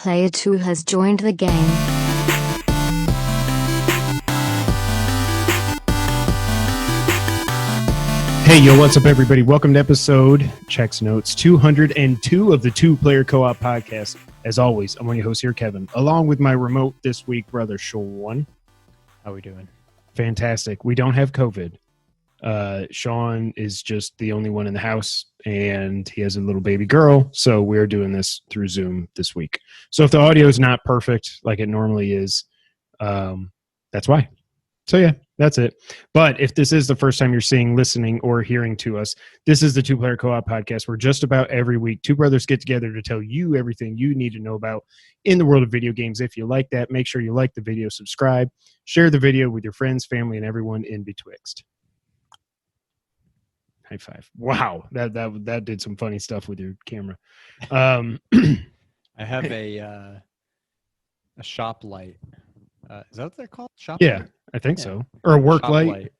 Player 2 has joined the game. Hey, yo, what's up, everybody? Welcome to episode, checks notes, 202 of the Two Player Co-op podcast. As always, I'm one of your hosts here, Kevin, along with my remote this week, brother Sean. How we doing? Fantastic. We don't have COVID. Sean is just the only one in the house, and he has a little baby girl, so we're doing this through Zoom this week. So if the audio is not perfect like it normally is, that's why. So yeah, that's it. But if this is the first time you're seeing, listening, or hearing to us, this is the Two Player Co-op podcast where just about every week, two brothers get together to tell you everything you need to know about in the world of video games. If you like that, make sure you like the video, subscribe, share the video with your friends, family, and everyone in betwixt. High five. Wow, that did some funny stuff with your camera. I have a shop light. Is that what they're called? Shop Yeah, light? I think so. Or a work Shop light.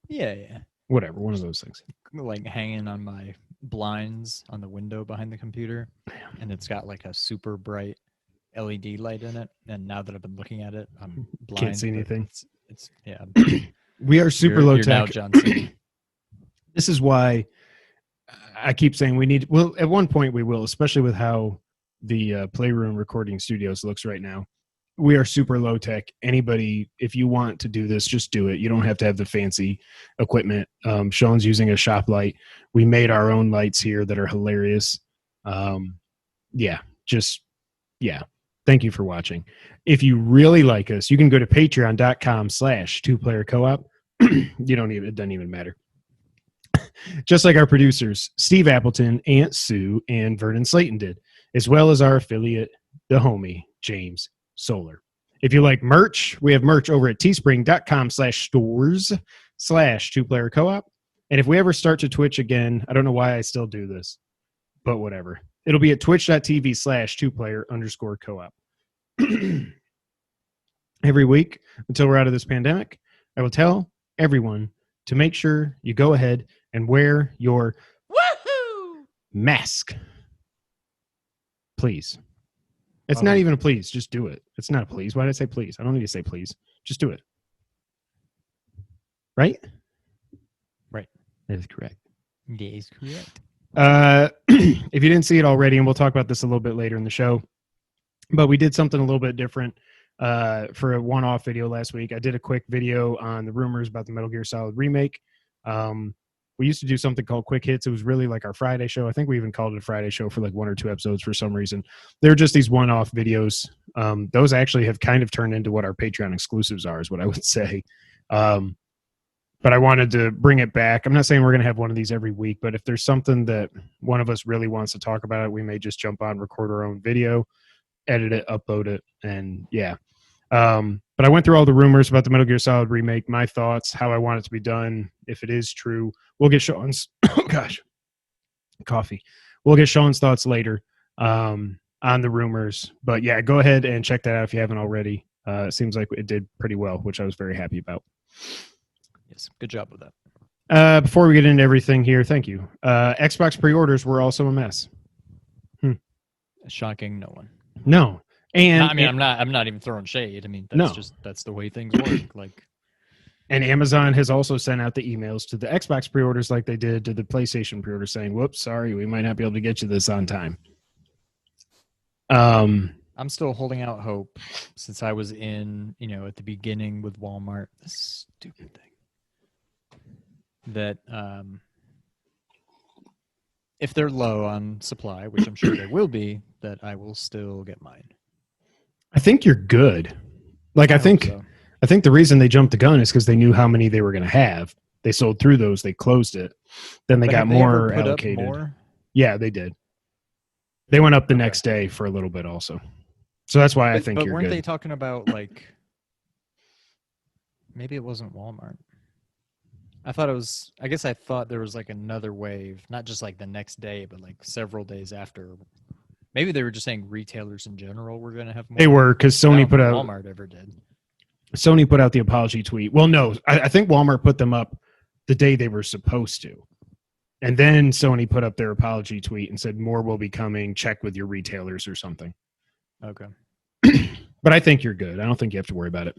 Yeah. Whatever, one of those things. Like hanging on my blinds on the window behind the computer. And it's got like a super bright LED light in it. And now that I've been looking at it, I'm blind. Can't see anything. It's yeah. We are super low tech. Now John Cena. This is why I keep saying we need, well, at one point we will, especially with how the Playroom Recording Studios looks right now. We are super low tech. Anybody, if you want to do this, just do it. You don't have to have the fancy equipment. Sean's using a shop light. We made our own lights here that are hilarious. Yeah. Thank you for watching. If you really like us, you can go to patreon.com/2playercoop. It doesn't even matter. Just like our producers, Steve Appleton, Aunt Sue, and Vernon Slayton did, as well as our affiliate, the homie, James Solar. If you like merch, we have merch over at teespring.com/stores/2playercoop. And if we ever start to Twitch again, I don't know why I still do this, but whatever. It'll be at twitch.tv/2player_coop. Every week until we're out of this pandemic, I will tell everyone to make sure you go ahead and wear your mask. Please. It's not even a please. Just do it. It's not a please. Why did I say please? I don't need to say please. Just do it. Right? Right. That is correct. That is correct. If you didn't see it already, and we'll talk about this a little bit later in the show, but we did something a little bit different for a one-off video last week. I did a quick video on the rumors about the Metal Gear Solid remake. We used to do something called Quick Hits. It was really like our Friday show. I think we even called it a Friday show for like one or two episodes for some reason. They're just these one-off videos. Those actually have kind of turned into what our Patreon exclusives are, is what I would say. But I wanted to bring it back. I'm not saying we're going to have one of these every week, but if there's something that one of us really wants to talk about, we may just jump on, record our own video, edit it, upload it, and yeah. But I went through all the rumors about the Metal Gear Solid remake, my thoughts, how I want it to be done, if it is true. We'll get Sean's coffee. We'll get Sean's thoughts later on the rumors. But yeah, go ahead and check that out if you haven't already. It seems like it did pretty well, which I was very happy about. Yes, good job with that. Before we get into everything here, thank you. Xbox pre-orders were also a mess. Shocking no one. No. And I'm not even throwing shade. I mean, that's the way things work. Like, and Amazon has also sent out the emails to the Xbox pre-orders like they did to the PlayStation pre-orders saying, whoops, sorry, we might not be able to get you this on time. I'm still holding out hope since I was in, at the beginning with Walmart, this stupid thing, that if they're low on supply, which I'm sure they will be, that I will still get mine. I think you're good. Like, I think the reason they jumped the gun is because they knew how many they were going to have. They sold through those. They closed it. Then they got more allocated. More? Yeah, they did. They went up the next day for a little bit also. So that's why I think you're good. But weren't they talking about, like, maybe it wasn't Walmart. I guess I thought there was like another wave, not just like the next day, but like several days after. Maybe they were just saying retailers in general were going to have more. They were, because Sony put out. Walmart ever did. Sony put out the apology tweet. Well, no, I think Walmart put them up the day they were supposed to. And then Sony put up their apology tweet and said more will be coming. Check with your retailers or something. Okay. But I think you're good. I don't think you have to worry about it.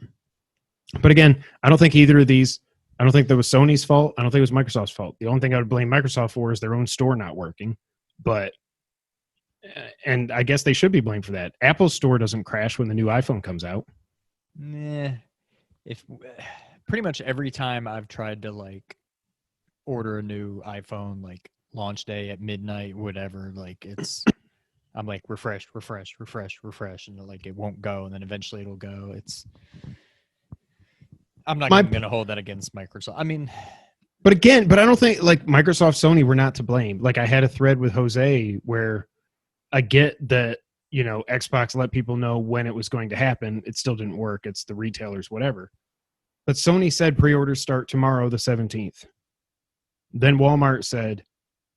But again, I don't think either of these, I don't think that was Sony's fault. I don't think it was Microsoft's fault. The only thing I would blame Microsoft for is their own store not working. But, and I guess they should be blamed for that. Apple's store doesn't crash when the new iPhone comes out. Nah. If pretty much every time I've tried to like order a new iPhone, like launch day at midnight, whatever, like I'm like refresh, and like it won't go, and then eventually it'll go. I'm not even going to hold that against Microsoft. I mean, but again, I don't think like Microsoft, Sony were not to blame. Like I had a thread with Jose where I get that, you know, Xbox let people know when it was going to happen. It still didn't work. It's the retailers, whatever. But Sony said pre-orders start tomorrow, the 17th. Then Walmart said,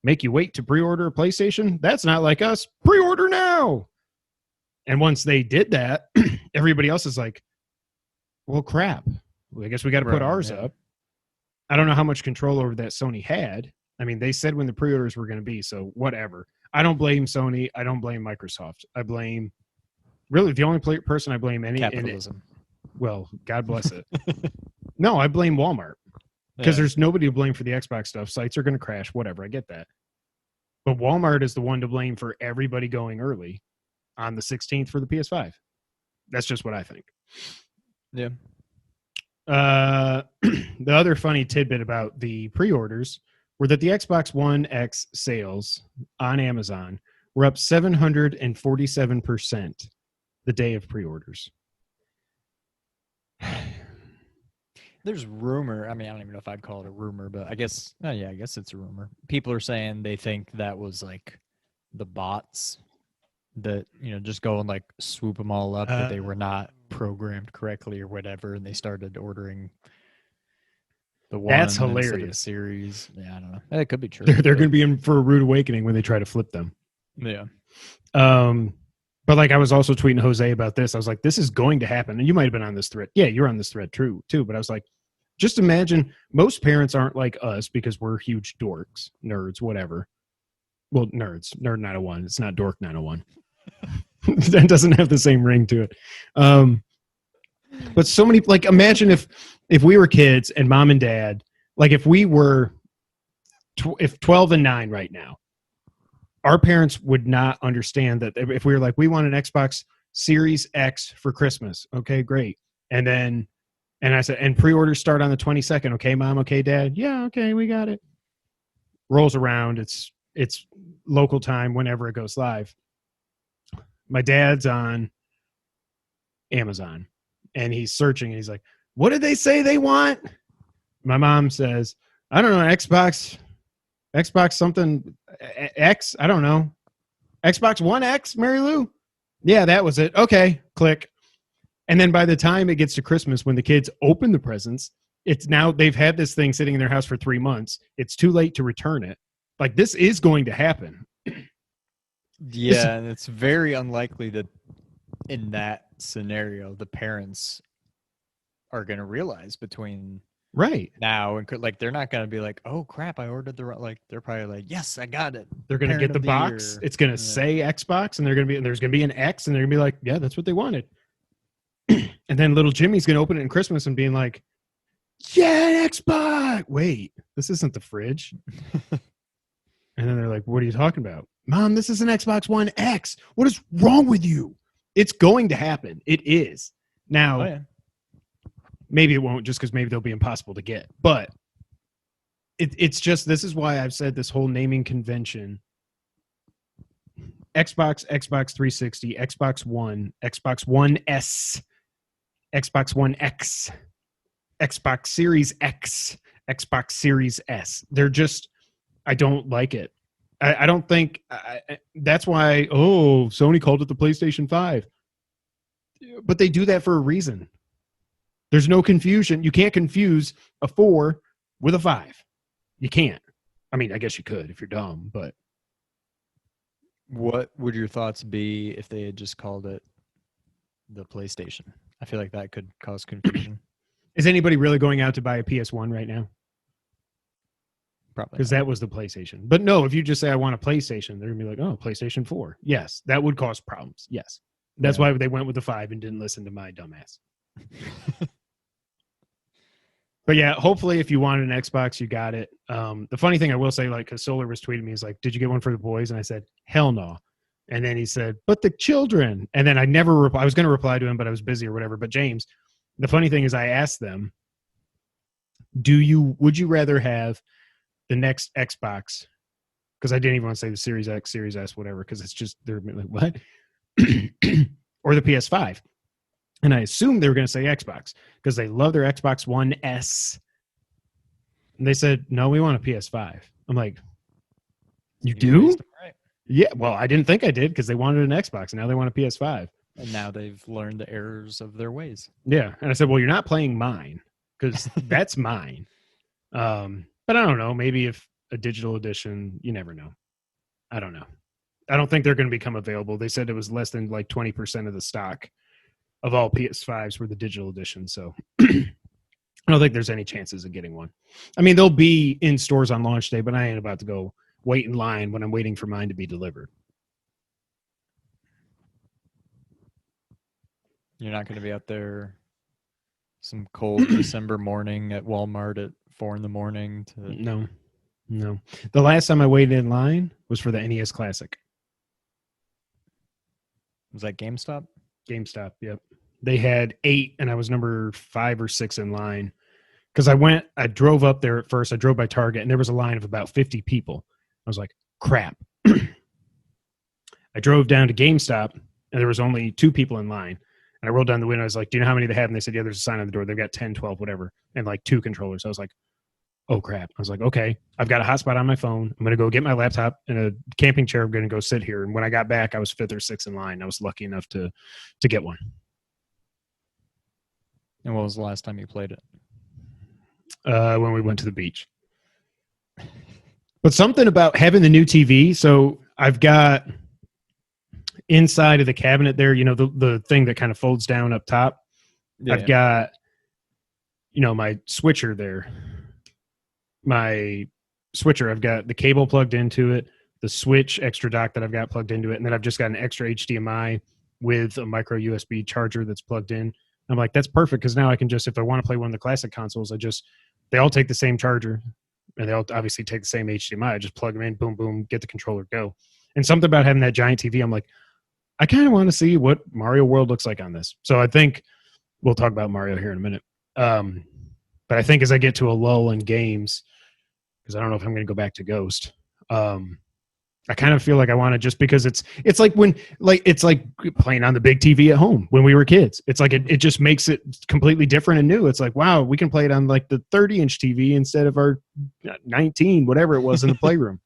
make you wait to pre-order a PlayStation? That's not like us. Pre-order now. And once they did that, everybody else is like, well, crap. I guess we got to put ours up. I don't know how much control over that Sony had. I mean, they said when the pre-orders were going to be, so whatever. I don't blame Sony. I don't blame Microsoft. I blame, really, the only person I blame capitalism. Well, God bless it. No, I blame Walmart because there's nobody to blame for the Xbox stuff. Sites are going to crash, whatever. I get that. But Walmart is the one to blame for everybody going early on the 16th for the PS5. That's just what I think. Yeah. The other funny tidbit about the pre-orders were that the Xbox One X sales on Amazon were up 747% the day of pre-orders. There's rumor. I mean, I don't even know if I'd call it a rumor, but I guess, I guess it's a rumor. People are saying they think that was like the bots that, you know, just go and like swoop them all up, that they were not programmed correctly or whatever, and they started ordering the one. That's instead of the hilarious. Series. Yeah, I don't know. It could be true. They're going to be in for a rude awakening when they try to flip them. Yeah. But like I was also tweeting Jose about this. I was like, this is going to happen. And you might have been on this thread. Yeah, you're on this thread too. But I was like, just imagine most parents aren't like us because we're huge dorks, nerds, whatever. Well, nerds, nerd 901. It's not dork 901. That doesn't have the same ring to it. But so many, like, imagine if we were kids and mom and dad, like if we were if 12 and 9 right now, our parents would not understand that if we were like, we want an Xbox Series X for Christmas. Okay, great. And I said, and pre-orders start on the 22nd. Okay, mom. Okay, dad. Yeah. Okay. We got it. Rolls around. It's local time whenever it goes live. My dad's on Amazon and he's searching and he's like, what did they say they want? My mom says, I don't know, Xbox something X. I don't know. Xbox One X, Mary Lou? Yeah, that was it. Okay, click. And then by the time it gets to Christmas, when the kids open the presents, it's now they've had this thing sitting in their house for 3 months. It's too late to return it. Like, this is going to happen. Yeah, and it's very unlikely that in that scenario, the parents are going to realize between right now and like they're not going to be like, oh crap, I ordered the like. They're probably like, yes, I got it. They're going to get the box. It's going to say Xbox, and there's going to be an X, and they're going to be like, yeah, that's what they wanted. And then little Jimmy's going to open it in Christmas and being like, yeah, Xbox. Wait, this isn't the fridge. And then they're like, what are you talking about? Mom, this is an Xbox One X. What is wrong with you? It's going to happen. It is. Now, maybe it won't, just because maybe they'll be impossible to get. But it's just, this is why I've said this whole naming convention. Xbox, Xbox 360, Xbox One, Xbox One S, Xbox One X, Xbox Series X, Xbox Series S. They're just, I don't like it. I don't think, that's why, Sony called it the PlayStation 5. But they do that for a reason. There's no confusion. You can't confuse a 4 with a 5. You can't. I mean, I guess you could if you're dumb, but. What would your thoughts be if they had just called it the PlayStation? I feel like that could cause confusion. Is anybody really going out to buy a PS1 right now? Probably. Because that was the PlayStation. But no, if you just say, I want a PlayStation, they're going to be like, oh, PlayStation 4. Yes, that would cause problems. Yes. That's why they went with the 5 and didn't listen to my dumbass. But yeah, hopefully if you wanted an Xbox, you got it. The funny thing I will say, like, because Solar was tweeting me, he's like, did you get one for the boys? And I said, hell no. And then he said, but the children. And then I never I was going to reply to him, but I was busy or whatever. But James, the funny thing is I asked them, would you rather have the next Xbox? Because I didn't even want to say the Series X, Series S, whatever, because it's just, they're like, what? Or the PS5. And I assumed they were going to say Xbox because they love their Xbox One S. And they said, no, we want a PS5. I'm like, you do? Right. Yeah. Well, I didn't think I did because they wanted an Xbox and now they want a PS5. And now they've learned the errors of their ways. Yeah. And I said, well, you're not playing mine because that's mine. But I don't know. Maybe if a digital edition, you never know. I don't know. I don't think they're going to become available. They said it was less than like 20% of the stock of all PS5s were the digital edition. So I don't think there's any chances of getting one. I mean, they'll be in stores on launch day, but I ain't about to go wait in line when I'm waiting for mine to be delivered. You're not going to be out there some cold December morning at Walmart at 4 a.m. to... No. The last time I waited in line was for the NES Classic. Was that GameStop? GameStop, yep. They had 8, and I was number 5 or 6 in line. Because I drove up there at first. I drove by Target, and there was a line of about 50 people. I was like, crap. I drove down to GameStop, and there was only 2 people in line. And I rolled down the window. I was like, do you know how many they have? And they said, yeah, there's a sign on the door. They've got 10, 12, whatever, and like 2 controllers. I was like, oh, crap. I was like, okay, I've got a hotspot on my phone. I'm going to go get my laptop and a camping chair. I'm going to go sit here. And when I got back, I was 5th or 6th in line. I was lucky enough to get one. And what was the last time you played it? When we went to the beach. But something about having the new TV. So I've got inside of the cabinet there, the thing that kind of folds down up top. Yeah. I've got, my switcher there. My switcher, I've got the cable plugged into it, the switch extra dock that I've got plugged into it, and then I've just got an extra HDMI with a micro USB charger that's plugged in. I'm like, that's perfect because now I can just, if I want to play one of the classic consoles, they all take the same charger and they all obviously take the same HDMI. I just plug them in, boom, boom, get the controller, go. And something about having that giant TV, I'm like, I kind of want to see what Mario World looks like on this. So I think we'll talk about Mario here in a minute. But I think as I get to a lull in games, because I don't know if I'm going to go back to Ghost, I kind of feel like I want to, just because it's like it's like playing on the big TV at home when we were kids. It's like it just makes it completely different and new. It's like, wow, we can play it on like the 30-inch TV instead of our 19, whatever it was in the playroom.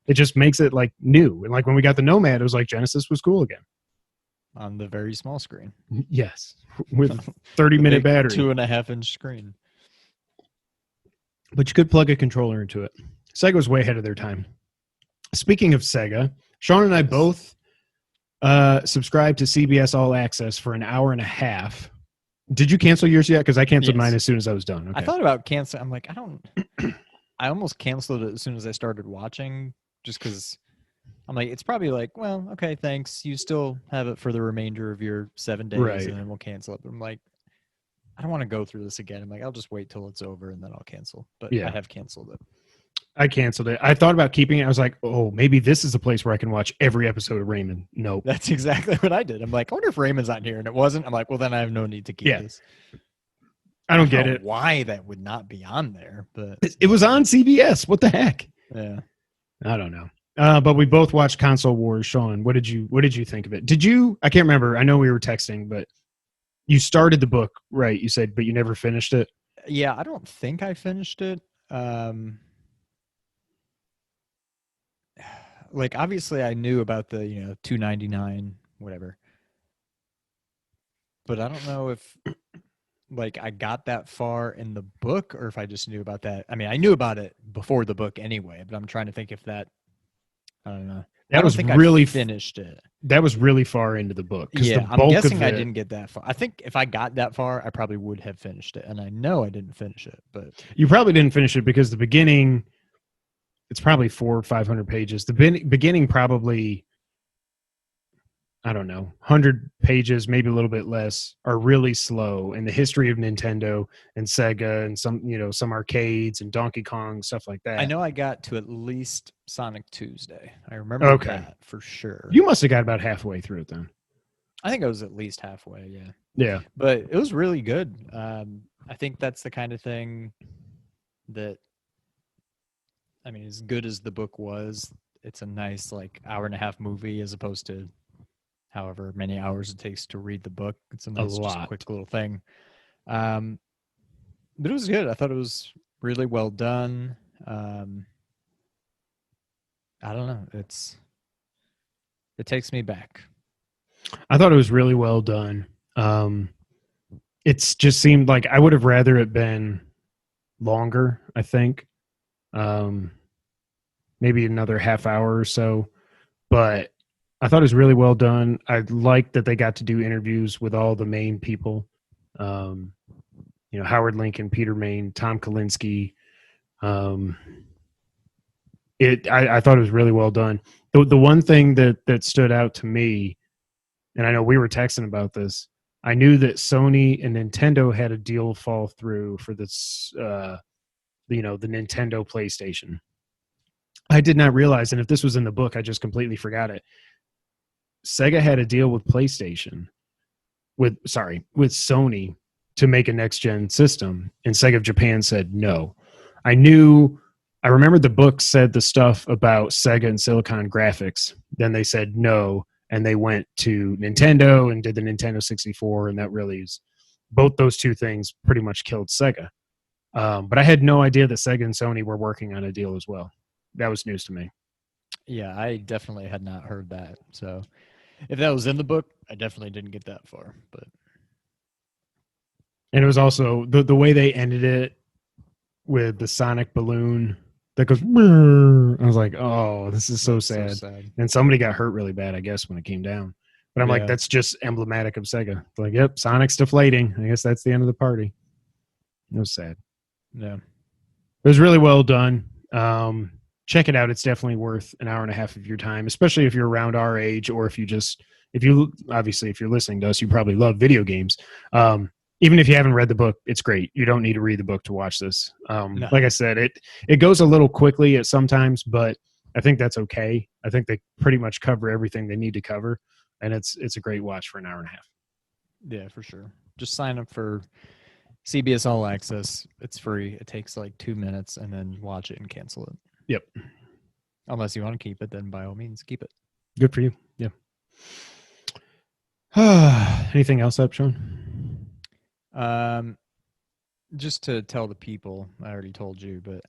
It just makes it like new. And like when we got the Nomad, it was like Genesis was cool again. On the very small screen. Yes. With 30-minute battery. 2.5-inch screen. But you could plug a controller into it. Sega was way ahead of their time. Speaking of Sega, Sean and I both subscribed to CBS All Access for an hour and a half. Did you cancel yours yet? Because I canceled mine as soon as I was done. Okay. I thought about canceling. I'm like, I almost canceled it as soon as I started watching, just because I'm like, it's probably like, well, okay, thanks. You still have it for the remainder of your 7 days, right, and then we'll cancel it. But I'm like, I don't want to go through this again. I'm like, I'll just wait till it's over and then I'll cancel. But yeah, I have canceled it. I canceled it. I thought about keeping it. I was like, oh, maybe this is the place where I can watch every episode of Raymond. Nope. That's exactly what I did. I'm like, I wonder if Raymond's not here. And it wasn't. I'm like, well, then I have no need to keep this. I don't get it. Why that would not be on there. But it was on CBS. What the heck? Yeah. I don't know. But we both watched Console Wars. Sean, what did you think of it? I can't remember. I know we were texting, but you started the book, right? You said, but you never finished it. Yeah, I don't think I finished it. Like, obviously I knew about the, $2.99, whatever. But I don't know if like I got that far in the book or if I just knew about that. I mean, I knew about it before the book anyway, but I'm trying to think if that, I don't know. That was really finished it. That was really far into the book. Yeah, I'm guessing I didn't get that far. I think if I got that far, I probably would have finished it. And I know I didn't finish it, but you probably didn't finish it because the beginning, it's probably 400 or 500 pages. The beginning probably I don't know, 100 pages, maybe a little bit less, are really slow in the history of Nintendo and Sega and some arcades and Donkey Kong, stuff like I that. know I got to at least Sonic Tuesday. I remember Okay. that for sure. You must have got about halfway through it then. I think I was at least halfway, yeah. Yeah. But it was really good. I think that's the kind of thing that, I mean, as good as the book was, it's a nice like hour and a half movie as opposed to however many hours it takes to read the book. It's a nice, just lot. quick little thing. But it was good. I thought it was really well done. I don't know. It takes me back. I thought it was really well done. It's just seemed like I would have rather it been longer, I think. Maybe another half hour or so. But I thought it was really well done. I liked that they got to do interviews with all the main people. Howard Lincoln, Peter Main, Tom Kalinske. I thought it was really well done. The one thing that stood out to me, and I know we were texting about this, I knew that Sony and Nintendo had a deal fall through for this, the Nintendo PlayStation. I did not realize, and if this was in the book, I just completely forgot it. Sega had a deal with PlayStation, with Sony to make a next-gen system, and Sega of Japan said no. I remember the book said the stuff about Sega and Silicon Graphics. Then they said no, and they went to Nintendo and did the Nintendo 64, and that really is both those two things pretty much killed Sega. But I had no idea that Sega and Sony were working on a deal as well. That was news to me. Yeah, I definitely had not heard that. So if that was in the book, I definitely didn't get that far. And it was also the way they ended it with the sonic balloon that goes. I was like, oh, this is so sad. And somebody got hurt really bad, I guess, when it came down. But I'm like, that's just emblematic of Sega. Like, yep, Sonic's deflating. I guess that's the end of the party. It was sad. Yeah. It was really well done. Check it out. It's definitely worth an hour and a half of your time, especially if you're around our age, or if you're listening to us, you probably love video games. Even if you haven't read the book, it's great. You don't need to read the book to watch this. No. Like I said, it goes a little quickly at sometimes, but I think that's okay. I think they pretty much cover everything they need to cover, and it's a great watch for an hour and a half. Yeah, for sure. Just sign up for CBS All Access. It's free. It takes like 2 minutes, and then watch it and cancel it. Yep. Unless you want to keep it, then by all means, keep it. Good for you. Yeah. Anything else up, Sean? Just to tell the people, I already told you, but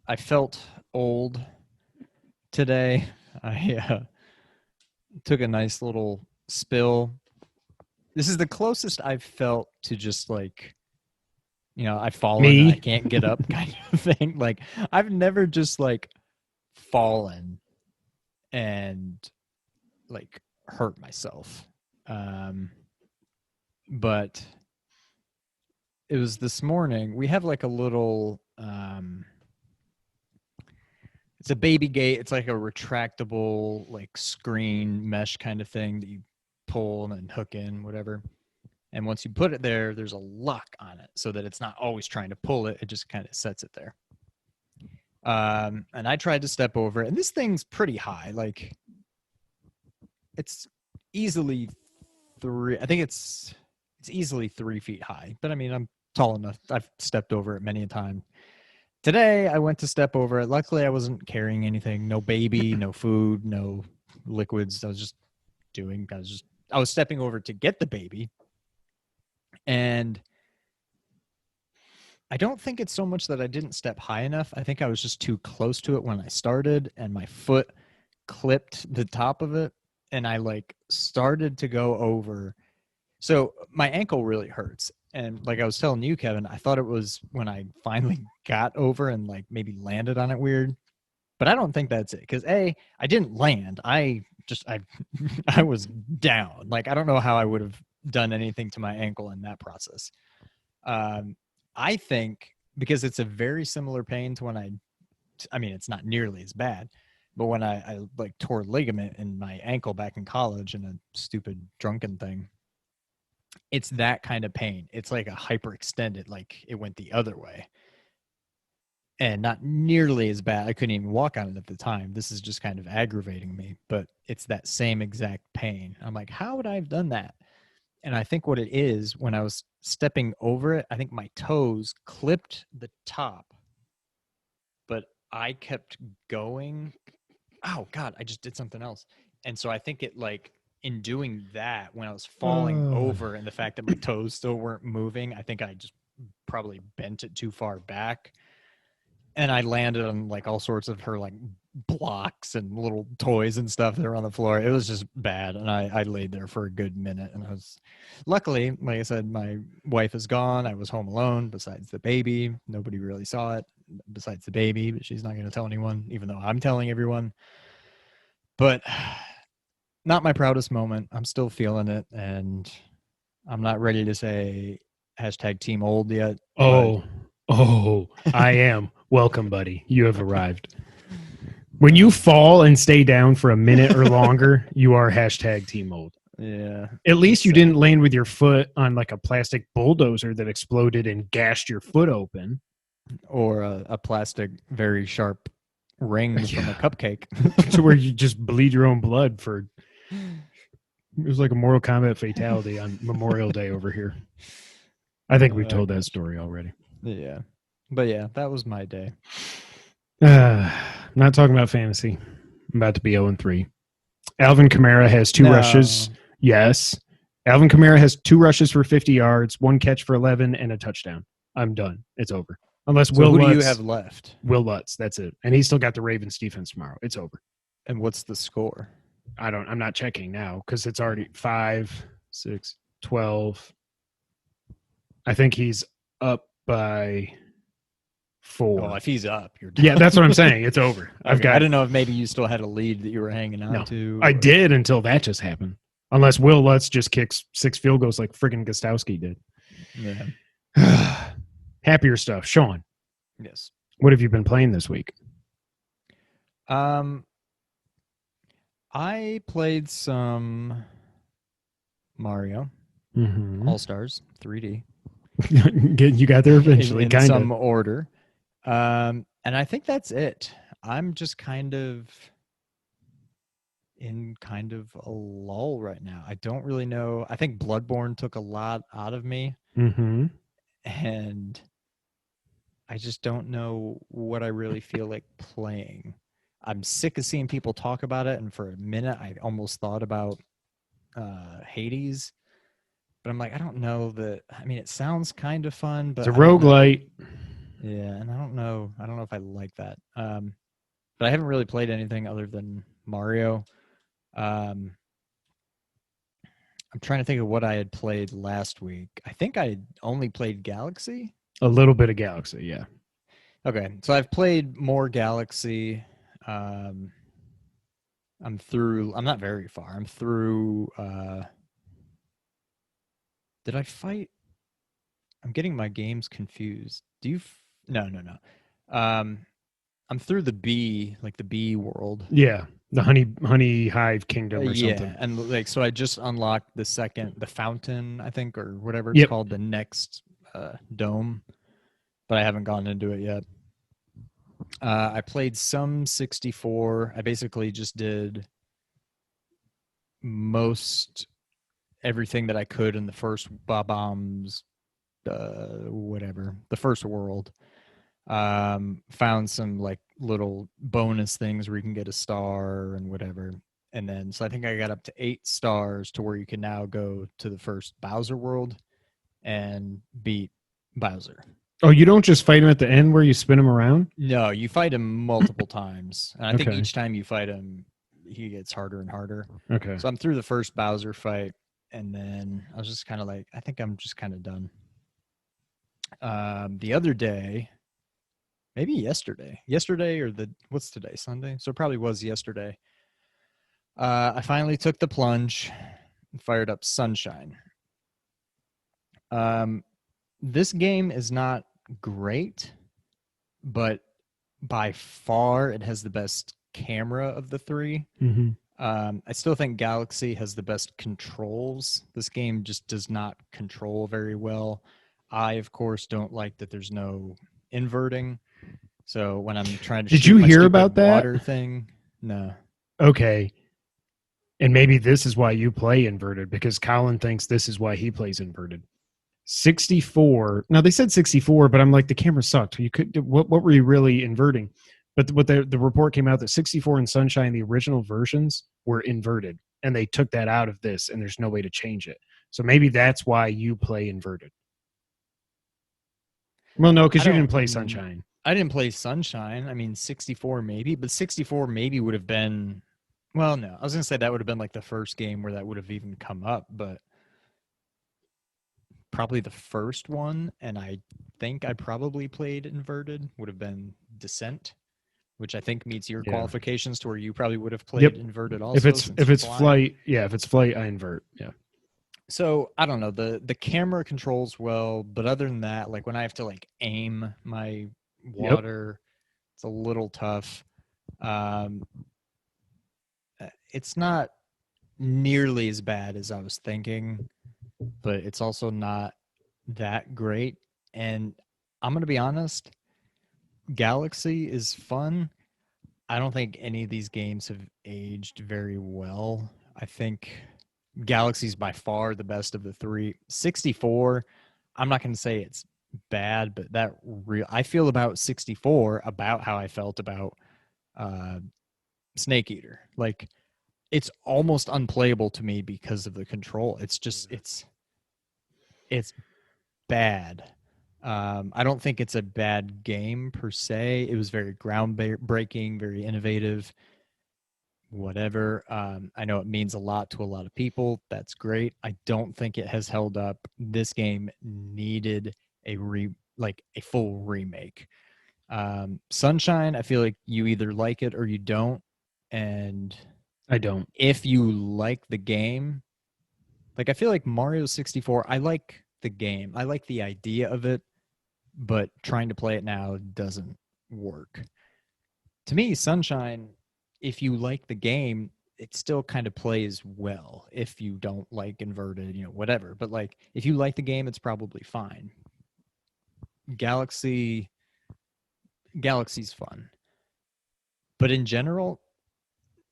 I felt old today. I took a nice little spill. This is the closest I've felt to just like, I've fallen and I can't get up kind of thing. Like, I've never just like fallen and like hurt myself. But it was this morning. We have like a little, it's a baby gate. It's like a retractable like screen mesh kind of thing that you pull and then hook in, whatever. And once you put it there, there's a lock on it so that it's not always trying to pull it. It just kind of sets it there. And I tried to step over it, and this thing's pretty high. Like, it's easily it's easily 3 feet high. But I mean, I'm tall enough. I've stepped over it many a time. Today, I went to step over it. Luckily, I wasn't carrying anything. No baby, no food, no liquids. I was stepping over to get the baby. And I don't think it's so much that I didn't step high enough. I think I was just too close to it when I started, and my foot clipped the top of it, and I like started to go over. So my ankle really hurts. And like I was telling you, Kevin, I thought it was when I finally got over and like maybe landed on it weird. But I don't think that's it. Because I didn't land. I was down. Like, I don't know how I would have done anything to my ankle in that process. I think because it's a very similar pain to when I mean, it's not nearly as bad, But when I like tore ligament in my ankle back in college in a stupid drunken thing, it's that kind of pain. It's like a hyperextended, like it went the other way. And not nearly as bad. I couldn't even walk on it at the time. This is just kind of aggravating me, but it's that same exact pain. I'm like, how would I have done that? And I think what it is, when I was stepping over it, I think my toes clipped the top, but I kept going. Oh God, I just did something else. And so I think it, like, in doing that, when I was falling over and the fact that my toes still weren't moving, I think I just probably bent it too far back. And I landed on like all sorts of her like blocks and little toys and stuff that were on the floor. It was just bad. And I laid there for a good minute. And I was, luckily, like I said, my wife is gone. I was home alone besides the baby. Nobody really saw it besides the baby, but she's not going to tell anyone, even though I'm telling everyone. But not my proudest moment. I'm still feeling it. And I'm not ready to say hashtag team old yet. Oh, I am. Welcome, buddy. You have arrived. When you fall and stay down for a minute or longer, you are hashtag team old. Yeah. At least you didn't land with your foot on like a plastic bulldozer that exploded and gashed your foot open. Or a plastic, very sharp ring from a cupcake. To where you just bleed your own blood for... It was like a Mortal Kombat fatality on Memorial Day over here. I think we've told that story already. Yeah. But yeah, that was my day. Not talking about fantasy. I'm about to be 0-3. Alvin Kamara has 2 rushes. Yes. Alvin Kamara has 2 rushes for 50 yards, 1 catch for 11, and a touchdown. I'm done. It's over. Unless so who do you have left? Will Lutz. That's it. And he's still got the Ravens defense tomorrow. It's over. And what's the score? I'm not checking now because it's already 5, 6, 12. I think he's up by 4. Oh, if he's up, you're done. Yeah, that's what I'm saying. It's over. I didn't know if maybe you still had a lead that you were hanging on to. I did until that just happened. Unless Will Lutz just kicks 6 field goals like friggin' Gostowski did. Yeah. Happier stuff. Sean. Yes. What have you been playing this week? I played some Mario All-Stars 3D. You got there eventually, in some order. And I think that's it. I'm just kind of in a lull right now. I don't really know. I think Bloodborne took a lot out of me. And I just don't know what I really feel like playing. I'm sick of seeing people talk about it. And for a minute, I almost thought about Hades. But I'm like, I don't know that. I mean, it sounds kind of fun, but it's a roguelite. Yeah, and I don't know if I like that. But I haven't really played anything other than Mario. I'm trying to think of what I had played last week. I think I had only played Galaxy. A little bit of Galaxy, yeah. Okay, so I've played more Galaxy. I'm not very far. I'm through. Did I fight? I'm getting my games confused. No. I'm through the bee world. Yeah, the honey hive kingdom or something. Yeah, and like so I just unlocked the fountain, I think, or whatever it's called, the next dome, but I haven't gone into it yet. I played some 64. I basically just did most everything that I could in the first Bob-ombs, the first world. Found some like little bonus things where you can get a star and whatever. And then, so I think I got up to 8 stars to where you can now go to the first Bowser world and beat Bowser. Oh, you don't just fight him at the end where you spin him around? No, you fight him multiple times. And I think each time you fight him, he gets harder and harder. Okay. So I'm through the first Bowser fight. And then I was just kind of like, I think I'm just kind of done. The other day, maybe yesterday or what's today, Sunday? So it probably was yesterday. I finally took the plunge and fired up Sunshine. This game is not great, but by far it has the best camera of the three. Mm-hmm. I still think Galaxy has the best controls. This game just does not control very well. I, of course, don't like that there's no inverting. So when I'm trying to Did shoot you my hear stupid about that? water thing, no. Okay. And maybe this is why you play inverted, because Colin thinks this is why he plays inverted. 64. Now they said 64, but I'm like, the camera sucked. You could what were you really inverting? But what the report came out that 64 and Sunshine, the original versions, were inverted, and they took that out of this, and there's no way to change it. So maybe that's why you play inverted. Well, no, because you didn't play Sunshine. I didn't play Sunshine. I mean, 64 maybe, but 64 maybe would have been. Well, no, I was gonna say that would have been like the first game where that would have even come up, but probably the first one, and I think I probably played inverted, would have been Descent, which I think meets your qualifications to where you probably would have played inverted also. If it's flight, if it's flight, I invert. Yeah. So I don't know, the camera controls well, but other than that, like when I have to like aim my water, it's a little tough. It's not nearly as bad as I was thinking, but it's also not that great. And I'm going to be honest, Galaxy is fun. I don't think any of these games have aged very well. I think Galaxy's by far the best of the three. 64, I'm not going to say it's bad, but I feel about 64 about how I felt about Snake Eater. Like, it's almost unplayable to me because of the control. It's just it's bad. I don't think it's a bad game per se. It was very groundbreaking, very innovative, whatever. I know it means a lot to a lot of people. That's great. I don't think it has held up. This game needed a full remake. Sunshine, I feel like you either like it or you don't. And I don't. If you like the game, like I feel like Mario 64, I like the game. I like the idea of it, but trying to play it now doesn't work. To me, Sunshine, if you like the game, it still kind of plays well. If you don't like inverted, whatever. But like if you like the game, it's probably fine. Galaxy's fun. But in general,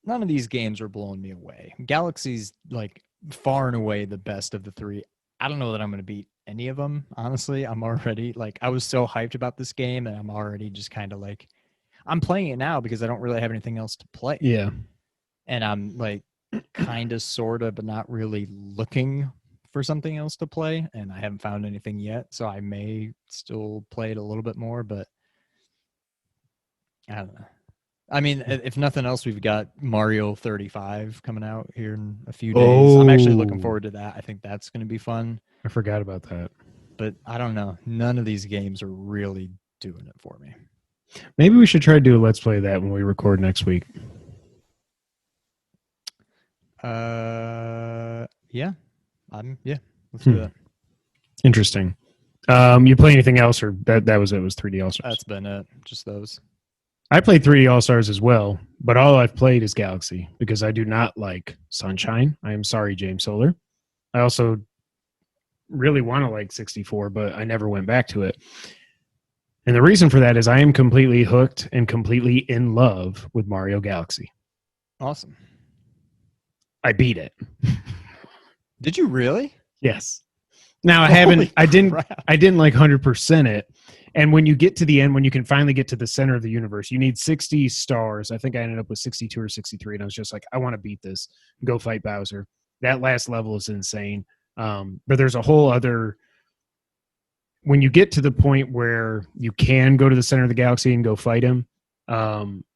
none of these games are blowing me away. Galaxy's like far and away the best of the three. I don't know that I'm going to beat any of them. Honestly, I'm already like, I was so hyped about this game and I'm already just kind of like, I'm playing it now because I don't really have anything else to play. Yeah. And I'm like kind of, sort of, but not really looking for something else to play. And I haven't found anything yet. So I may still play it a little bit more, but I don't know. I mean, if nothing else, we've got Mario 35 coming out here in a few days. I'm actually looking forward to that. I think that's going to be fun. I forgot about that. But I don't know. None of these games are really doing it for me. Maybe we should try to do a Let's Play of that when we record next week. Yeah. Let's do that. Interesting. You play anything else, or that was it? Was 3D All Stars? That's been it. Just those. I played 3D All Stars as well, but all I've played is Galaxy because I do not like Sunshine. I am sorry, James Solar. I also really want to like 64, but I never went back to it. And the reason for that is I am completely hooked and completely in love with Mario Galaxy. Awesome. I beat it. Did you really? Yes. Now I didn't like 100% it. And when you get to the end, when you can finally get to the center of the universe, you need 60 stars. I think I ended up with 62 or 63. And I was just like, I want to beat this. Go fight Bowser. That last level is insane. But there's a whole other... When you get to the point where you can go to the center of the galaxy and go fight him,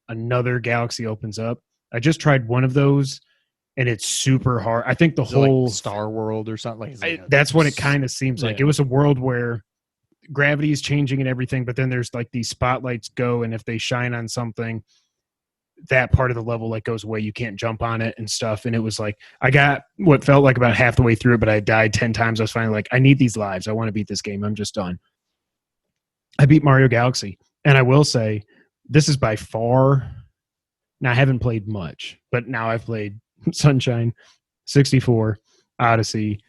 another galaxy opens up. I just tried one of those, and it's super hard. I think the whole... Like Star World or something? That's what it kind of seems like. It was a world where gravity is changing and everything, but then there's like these spotlights go, and if they shine on something, that part of the level like goes away. You can't jump on it and stuff. And it was like, I got what felt like about half the way through it, but I died 10 times. I was finally like, I need these lives. I want to beat this game. I'm just done. I beat Mario Galaxy. And I will say, this is by far Now I haven't played much, but now I've played Sunshine, 64, Odyssey,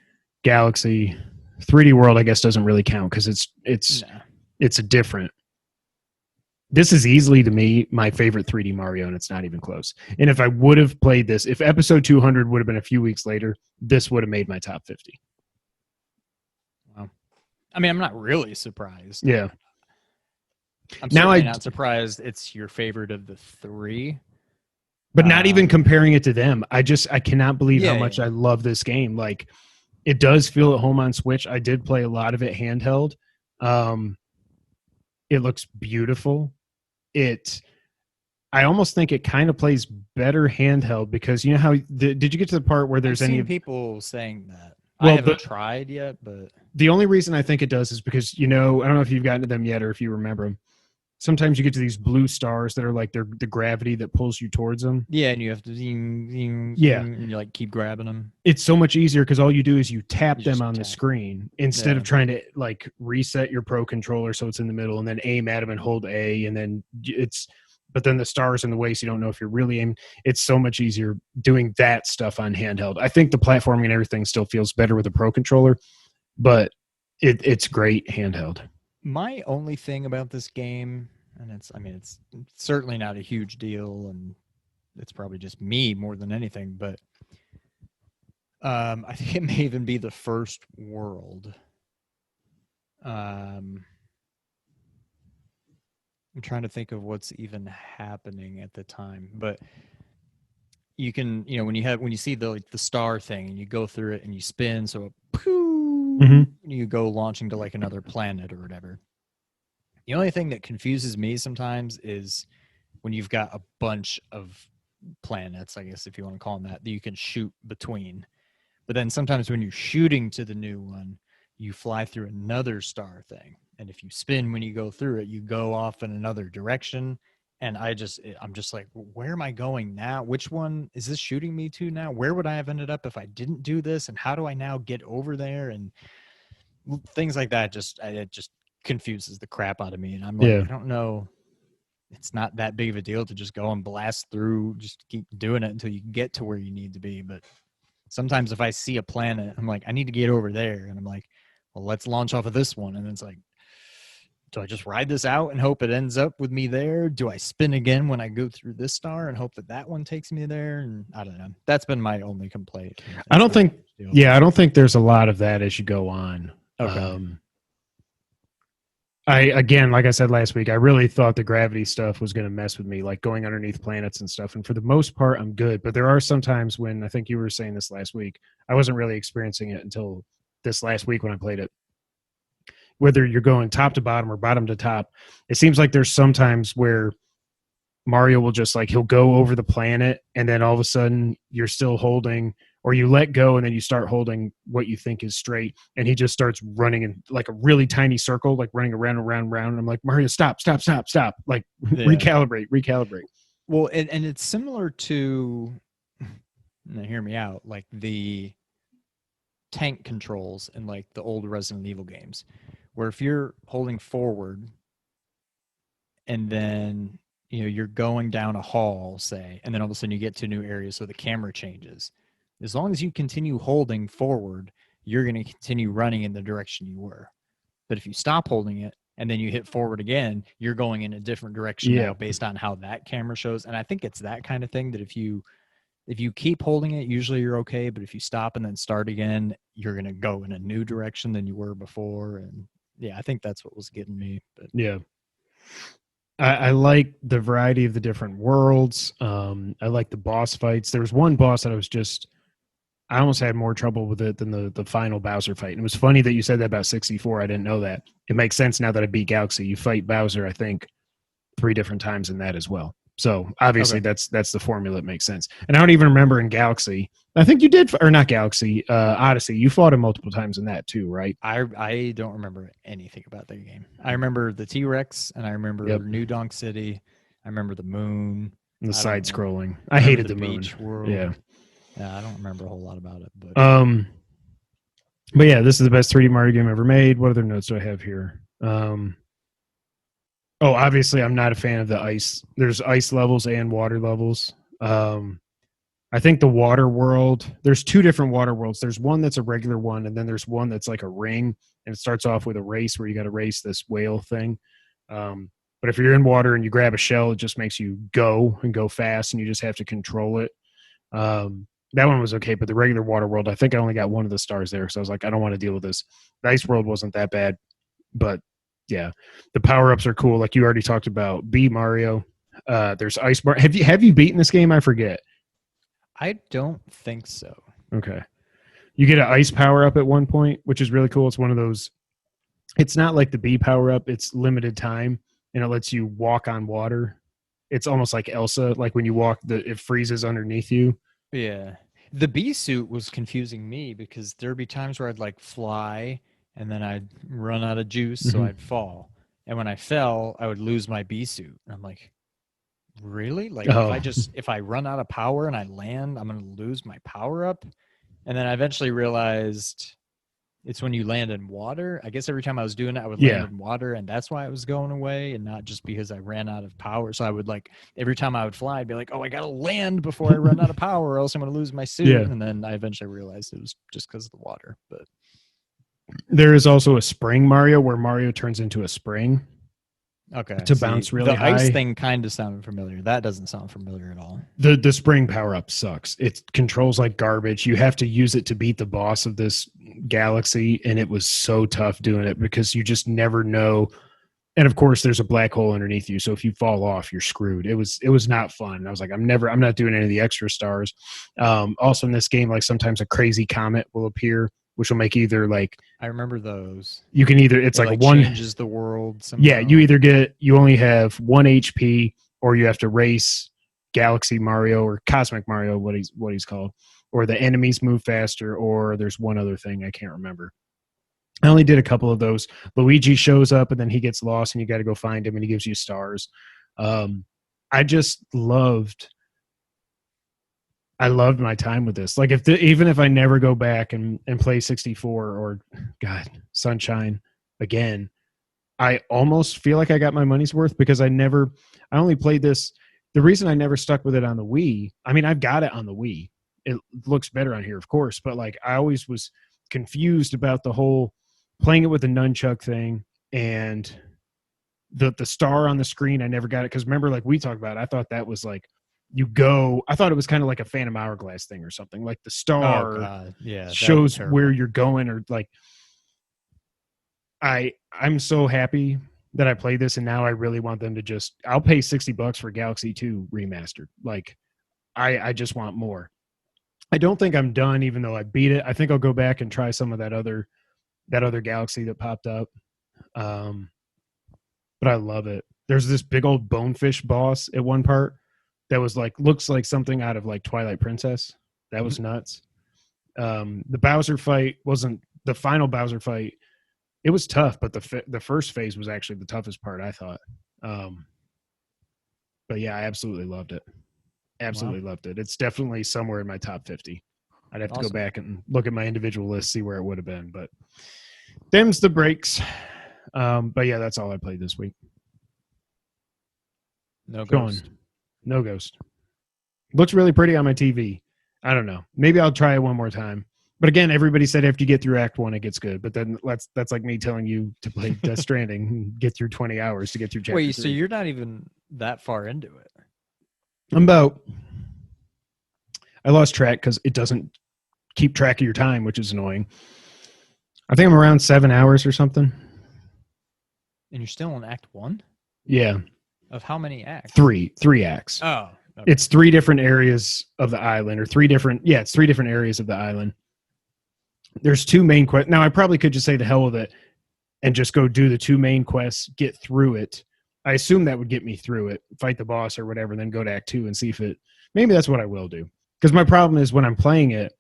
Galaxy, 3D World. I guess doesn't really count because it's a different. This is easily to me my favorite 3D Mario, and it's not even close. And if I would have played this, if episode 200 would have been a few weeks later, this would have made my top 50. Wow. I mean, I'm not really surprised. Yeah. I'm certainly not surprised it's your favorite of the three. But not even comparing it to them. I cannot believe how much I love this game. Like, it does feel at home on Switch. I did play a lot of it handheld. It looks beautiful. I almost think it kind of plays better handheld because you know how did you get to the part where there's I've any seen people saying that? Well, I haven't tried yet, but the only reason I think it does is because I don't know if you've gotten to them yet or if you remember them. Sometimes you get to these blue stars that are like the gravity that pulls you towards them. Yeah, and you have to and you like keep grabbing them. It's so much easier because all you do is you tap them on the screen instead of trying to like reset your Pro controller so it's in the middle and then aim at them and hold A and then but then the stars in the way so you don't know if you're really aiming. It's so much easier doing that stuff on handheld. I think the platforming and everything still feels better with a Pro controller, but it's great handheld. My only thing about this game, and it's certainly not a huge deal, and it's probably just me more than anything, but I think it may even be the first world. I'm trying to think of what's even happening at the time, but you can, when you see the star thing and you go through it and you spin, so it you go launching to like another planet or whatever. The only thing that confuses me sometimes is when you've got a bunch of planets, I guess if you want to call them that you can shoot between. But then sometimes when you're shooting to the new one, you fly through another star thing. And if you spin when you go through it, you go off in another direction. And I'm just like, where am I going now? Which one is this shooting me to now? Where would I have ended up if I didn't do this? And how do I now get over there? And things like that it just confuses the crap out of me. And I'm like, I don't know. It's not that big of a deal to just go and blast through, just keep doing it until you get to where you need to be. But sometimes if I see a planet, I'm like, I need to get over there. And I'm like, well, let's launch off of this one. And it's like, do I just ride this out and hope it ends up with me there? Do I spin again when I go through this star and hope that one takes me there? And I don't know. That's been my only complaint. I don't think there's a lot of that as you go on. Okay. Again, like I said last week, I really thought the gravity stuff was going to mess with me, like going underneath planets and stuff. And for the most part, I'm good. But there are some times when, I think you were saying this last week, I wasn't really experiencing it until this last week when I played it. Whether you're going top to bottom or bottom to top, it seems like there's sometimes where Mario will just he'll go over the planet and then all of a sudden you're still holding, or you let go and then you start holding what you think is straight and he just starts running in like a really tiny circle, like running around and around. And I'm like, Mario, stop. Like recalibrate. Well, and it's similar to, now hear me out, like the tank controls in like the old Resident Evil games, where if you're holding forward and then you're going down a hall, say, and then all of a sudden you get to a new area, so the camera changes. As long as you continue holding forward, you're going to continue running in the direction you were. But if you stop holding it and then you hit forward again, you're going in a different direction now based on how that camera shows. And I think it's that kind of thing that if you keep holding it, usually you're okay. But if you stop and then start again, you're going to go in a new direction than you were before. And yeah, I think that's what was getting me. But yeah. I like the variety of the different worlds. I like the boss fights. There was one boss that I almost had more trouble with it than the final Bowser fight. And it was funny that you said that about 64. I didn't know that. It makes sense now that I beat Galaxy. You fight Bowser, I think, 3 different times in that as well. So obviously that's the formula. It makes sense. And I don't even remember in Galaxy. I think you did, or not Galaxy, Odyssey. You fought him multiple times in that too, right? I don't remember anything about that game. I remember the T-Rex, and I remember New Donk City. I remember the moon. And the side scrolling. I hated the moon. World. Yeah. Yeah, I don't remember a whole lot about it. But yeah, this is the best 3D Mario game ever made. What other notes do I have here? Oh, obviously, I'm not a fan of the ice. There's ice levels and water levels. I think the water world, there's two different water worlds. There's one that's a regular one, and then there's one that's like a ring, and it starts off with a race where you got to race this whale thing. But if you're in water and you grab a shell, it just makes you go and go fast, and you just have to control it. That one was okay, but the regular water world, I think I only got one of the stars there, so I was like, I don't want to deal with this. The ice world wasn't that bad, but yeah, the power ups are cool. Like you already talked about, B Mario. There's ice bar. Have you beaten this game? I forget. I don't think so. Okay. You get an ice power up at one point, which is really cool. It's one of those. It's not like the B power up. It's limited time, and it lets you walk on water. It's almost like Elsa. Like when you walk, it freezes underneath you. Yeah. The bee suit was confusing me because there'd be times where I'd like fly and then I'd run out of juice, so I'd fall. And when I fell, I would lose my bee suit. And I'm like, really? Like if I run out of power and I land, I'm gonna lose my power up. And then I eventually realized it's when you land in water. I guess every time I was doing it, I would land in water, and that's why it was going away, and not just because I ran out of power. So I would like every time I would fly, I'd be like, "Oh, I gotta land before I run out of power, or else I'm gonna lose my suit." Yeah. And then I eventually realized it was just because of the water. But there is also a spring Mario where Mario turns into a spring. Okay. To bounce really high. The ice thing kind of sounded familiar. That doesn't sound familiar at all. The spring power up sucks. It controls like garbage. You have to use it to beat the boss of this galaxy, and it was so tough doing it because you just never know. And of course, there's a black hole underneath you, so if you fall off, you're screwed. It was not fun. I was like, I'm not doing any of the extra stars. Also in this game, like sometimes a crazy comet will appear, which will make either like I remember those. You can either it's like one changes the world somehow. Yeah, you only have 1 HP, or you have to race Galaxy Mario or Cosmic Mario, what he's called, or the enemies move faster, or there's one other thing I can't remember. I only did a couple of those. Luigi shows up and then he gets lost and you got to go find him and he gives you stars. I loved my time with this. Like even if I never go back and play 64 or God, Sunshine again, I almost feel like I got my money's worth because I only played this. The reason I never stuck with it on the Wii, I mean, I've got it on the Wii. It looks better on here, of course, but like I always was confused about the whole playing it with the nunchuck thing and the star on the screen. I never got it because remember, like we talked about it, I thought that was like I thought it was kind of like a Phantom Hourglass thing or something. Like the star shows where you're going, or like I'm so happy that I played this, and now I really want them to I'll pay $60 for Galaxy 2 remastered. Like I just want more. I don't think I'm done, even though I beat it. I think I'll go back and try some of that other Galaxy that popped up. But I love it. There's this big old bonefish boss at one part that was like, looks like something out of like Twilight Princess. That was nuts. The Bowser fight wasn't the final Bowser fight. It was tough, but the first phase was actually the toughest part, I thought. But yeah, I absolutely loved it. Absolutely loved it. It's definitely somewhere in my top 50. I'd have to go back and look at my individual list, see where it would have been. But them's the breaks. But yeah, that's all I played this week. No Ghost. No Ghost. Looks really pretty on my TV. I don't know. Maybe I'll try it one more time. But again, everybody said after you get through Act 1, it gets good. But then that's like me telling you to play Death Stranding and get through 20 hours to get through Chapter 3. So you're not even that far into it? I lost track because it doesn't keep track of your time, which is annoying. I think I'm around 7 hours or something. And you're still in Act 1? Yeah. Of how many acts? Three acts. Oh. Okay. It's 3 different areas of the island, or 3 different areas of the island. There's 2 main quests. Now, I probably could just say the hell with it and just go do the 2 main quests, get through it. I assume that would get me through it, fight the boss or whatever, then go to Act 2 and see if maybe that's what I will do. Because my problem is when I'm playing it,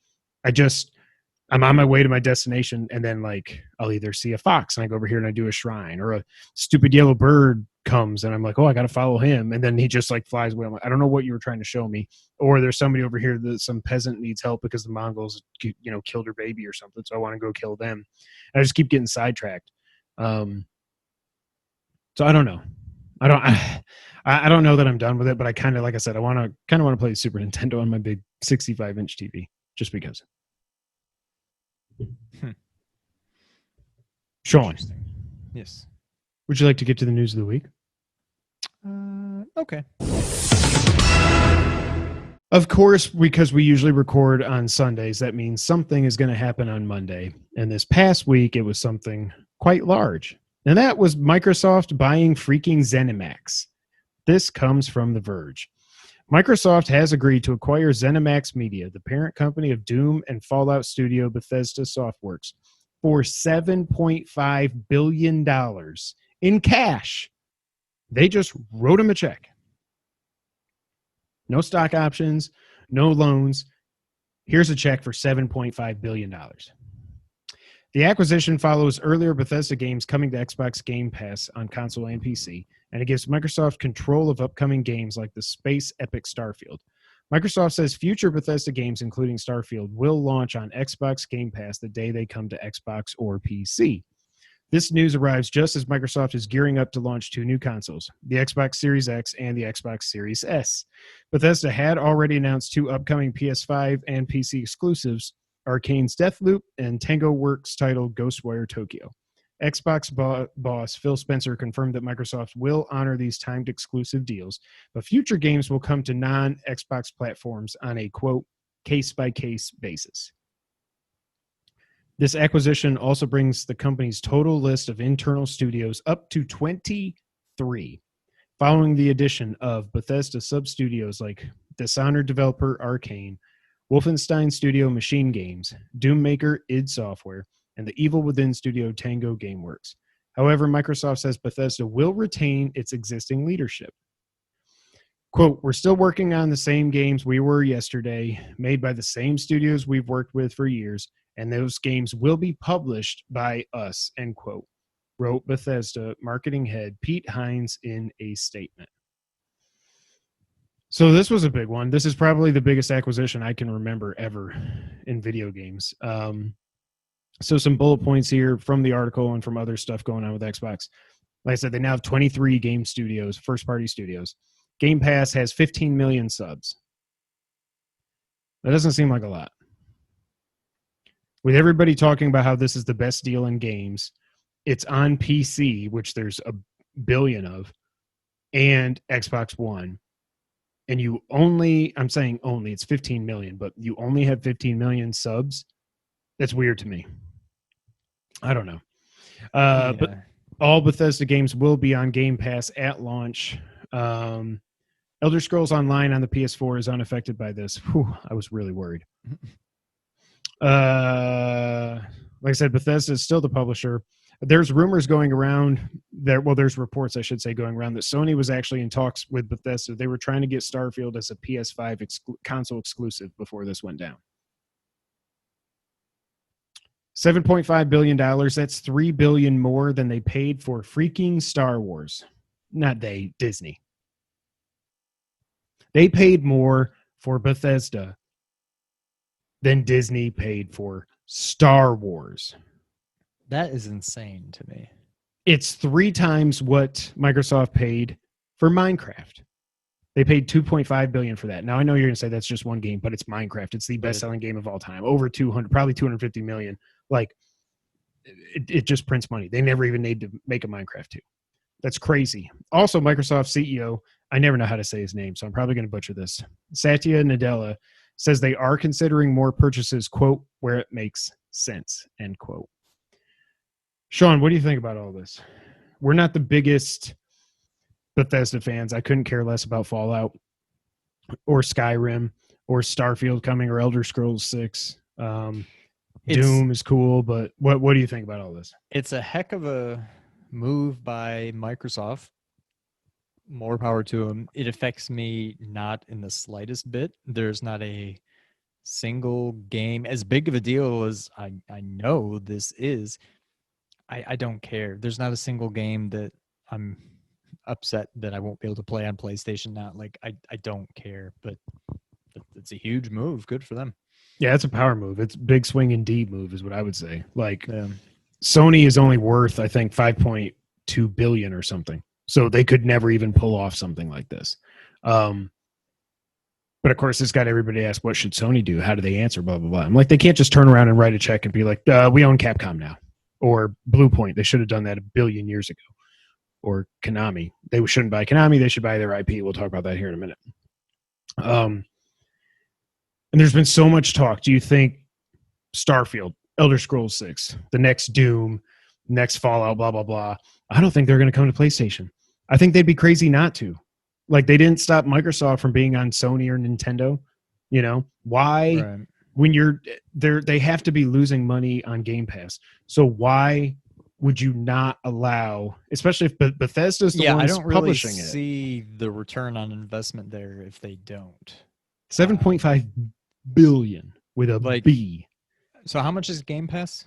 I'm on my way to my destination, and then like I'll either see a fox and I go over here and I do a shrine, or a stupid yellow bird comes and I'm like, oh, I got to follow him, and then he just like flies away. I'm like, I don't know what you were trying to show me. Or there's somebody over here that some peasant needs help because the Mongols killed her baby or something, so I want to go kill them. And I just keep getting sidetracked. So I don't know. I don't. I don't know that I'm done with it, but I kind of, like I said, I want to play Super Nintendo on my big 65-inch TV, just because. Sean, Interesting. Yes. would you like to get to the news of the week? Okay. Of course, because we usually record on Sundays, that means something is going to happen on Monday. And this past week, it was something quite large. And that was Microsoft buying freaking ZeniMax. This comes from The Verge. Microsoft has agreed to acquire ZeniMax Media, the parent company of Doom and Fallout studio Bethesda Softworks, for $7.5 billion in cash. They just wrote him a check. No stock options, no loans. Here's a check for $7.5 billion. The acquisition follows earlier Bethesda games coming to Xbox Game Pass on console and PC, and it gives Microsoft control of upcoming games like the space epic Starfield. Microsoft says future Bethesda games, including Starfield, will launch on Xbox Game Pass the day they come to Xbox or PC. This news arrives just as Microsoft is gearing up to launch two new consoles, the Xbox Series X and the Xbox Series S. Bethesda had already announced two upcoming PS5 and PC exclusives, Arcane's Deathloop and Tango Works' title Ghostwire Tokyo. Xbox boss Phil Spencer confirmed that Microsoft will honor these timed exclusive deals, but future games will come to non-Xbox platforms on a, quote, case-by-case basis. This acquisition also brings the company's total list of internal studios up to 23, following the addition of Bethesda sub-studios like Dishonored developer Arcane, Wolfenstein Studio Machine Games, Doom maker id Software, and the Evil Within studio Tango Gameworks. However, Microsoft says Bethesda will retain its existing leadership. Quote, we're still working on the same games we were yesterday, made by the same studios we've worked with for years, and those games will be published by us, end quote, wrote Bethesda marketing head Pete Hines in a statement. So this was a big one. This is probably the biggest acquisition I can remember ever in video games. So some bullet points here from the article and from other stuff going on with Xbox. Like I said, they now have 23 game studios, first-party studios. Game Pass has 15 million subs. That doesn't seem like a lot. With everybody talking about how this is the best deal in games, it's on PC, which there's a billion of, and Xbox One. And you only, I'm saying only, it's 15 million, but you only have 15 million subs. That's weird to me. I don't know. But all Bethesda games will be on Game Pass at launch. Elder Scrolls Online on the PS4 is unaffected by this. Whew, I was really worried. Like I said, Bethesda is still the publisher. There's rumors going around there. Well, there's reports, I should say, going around that Sony was actually in talks with Bethesda. They were trying to get Starfield as a PS5 console exclusive before this went down. $7.5 billion. That's $3 billion more than they paid for freaking Star Wars. Not they, Disney. They paid more for Bethesda than Disney paid for Star Wars. That is insane to me. It's 3 times what Microsoft paid for Minecraft. They paid $2.5 billion for that. Now, I know you're going to say that's just one game, but it's Minecraft. It's the best-selling game of all time. Over 200, probably 250 million. Like, it just prints money. They never even need to make a Minecraft 2. That's crazy. Also, Microsoft CEO, I never know how to say his name, so I'm probably going to butcher this. Satya Nadella says they are considering more purchases, quote, where it makes sense, end quote. Sean, what do you think about all this? We're not the biggest Bethesda fans. I couldn't care less about Fallout or Skyrim or Starfield coming or Elder Scrolls 6. Doom is cool, but what do you think about all this? It's a heck of a move by Microsoft. More power to them. It affects me not in the slightest bit. There's not a single game, as big of a deal as I know this is, I don't care. There's not a single game that I'm upset that I won't be able to play on PlayStation now. Like, I don't care, but it's a huge move. Good for them. Yeah, it's a power move. It's big swing and deep move is what I would say. Like, Sony is only worth, I think, $5.2 billion or something. So they could never even pull off something like this. But of course, it's got everybody ask, what should Sony do? How do they answer? Blah, blah, blah. I'm like, they can't just turn around and write a check and be like, we own Capcom now. Or Bluepoint. They should have done that a billion years ago. Or Konami. They shouldn't buy Konami. They should buy their IP. We'll talk about that here in a minute. And there's been so much talk. Do you think Starfield, Elder Scrolls 6, the next Doom, next Fallout, blah, blah, blah. I don't think they're going to come to PlayStation. I think they'd be crazy not to. Like, they didn't stop Microsoft from being on Sony or Nintendo. You know, why? Right. When you're there, they have to be losing money on Game Pass. So why would you not allow, especially if Bethesda's the ones I don't really publishing it? see the return on investment there if they don't. 7.5 billion with a Like- B. So how much is Game Pass?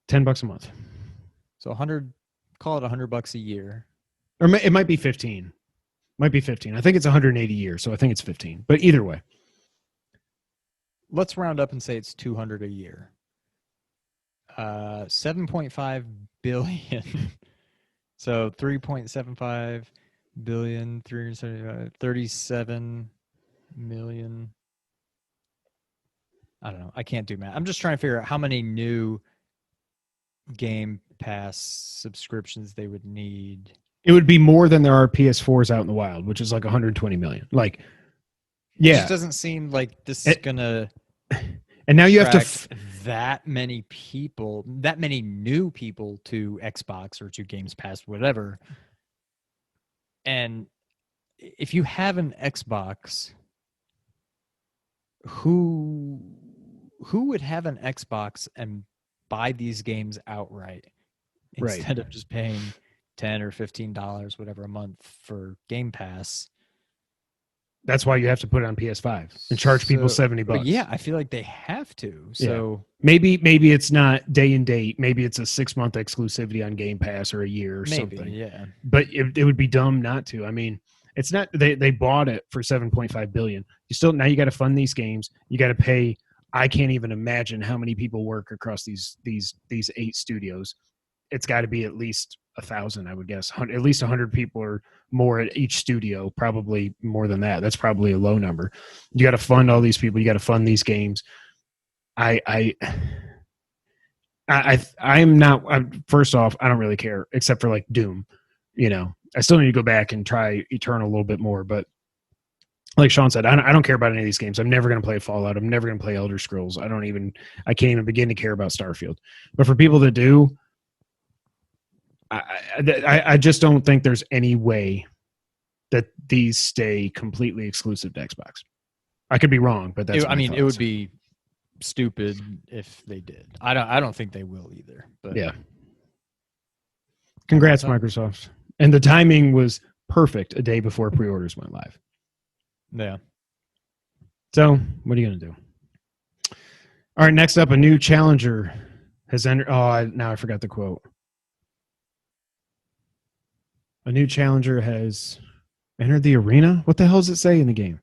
$10 a month. So call it $100 a year. Or it might be 15. Might be 15. I think it's 180 a year, so I think it's 15. But either way. Let's round up and say it's 200 a year. 7.5 billion. So 3.75 billion, 375, 37 million. I don't know. I can't do math. I'm just trying to figure out how many new Game Pass subscriptions they would need. It would be more than there are PS4s out in the wild, which is like 120 million. Like, It yeah. just doesn't seem like this is going to And now you have to... attract that many people, that many new people to Xbox or to Games Pass, whatever. And if you have an Xbox, who would have an Xbox and buy these games outright Right. instead of just paying $10 or $15, whatever a month for Game Pass? That's why you have to put it on PS5 and charge people $70. But yeah, I feel like they have to. So Maybe it's not day and date. Maybe it's a 6-month exclusivity on Game Pass or a year or maybe, something. yeah. But it would be dumb not to. I mean, it's not they bought it for 7.5 billion. You still now you got to fund these games. You got to pay. I can't even imagine how many people work across these 8 studios. It's got to be at least 1,000, I would guess. At least 100 people or more at each studio. Probably more than that. That's probably a low number. You got to fund all these people. You got to fund these games. I'm not. First off, I don't really care, except for like Doom. You know, I still need to go back and try Eternal a little bit more. But like Sean said, I don't care about any of these games. I'm never going to play Fallout. I'm never going to play Elder Scrolls. I can't even begin to care about Starfield. But for people that do, I just don't think there's any way that these stay completely exclusive to Xbox. I could be wrong, but that's my it thoughts. would be stupid if they did. I don't think they will either. But Yeah. Congrats, Microsoft. And the timing was perfect a day before pre-orders went live. Yeah. So, what are you going to do? All right, next up, a new challenger has entered. Oh, now I forgot the quote. A new challenger has entered the arena? What the hell does it say in the game?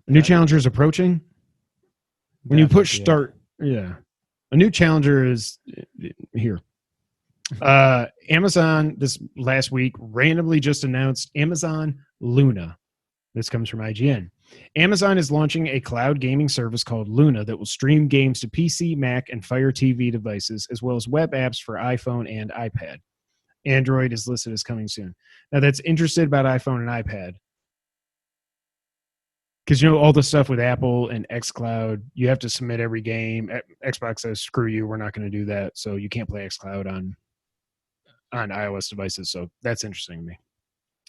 A new challenger is approaching? When you push start, yeah. A new challenger is here. Amazon this last week randomly just announced Amazon Luna. This comes from IGN. Amazon is launching a cloud gaming service called Luna that will stream games to PC, Mac, and Fire TV devices, as well as web apps for iPhone and iPad. Android is listed as coming soon. Now, that's interested about iPhone and iPad. Because, you know, all the stuff with Apple and xCloud, you have to submit every game. Xbox says, screw you, we're not going to do that. So you can't play xCloud on iOS devices. So that's interesting to me.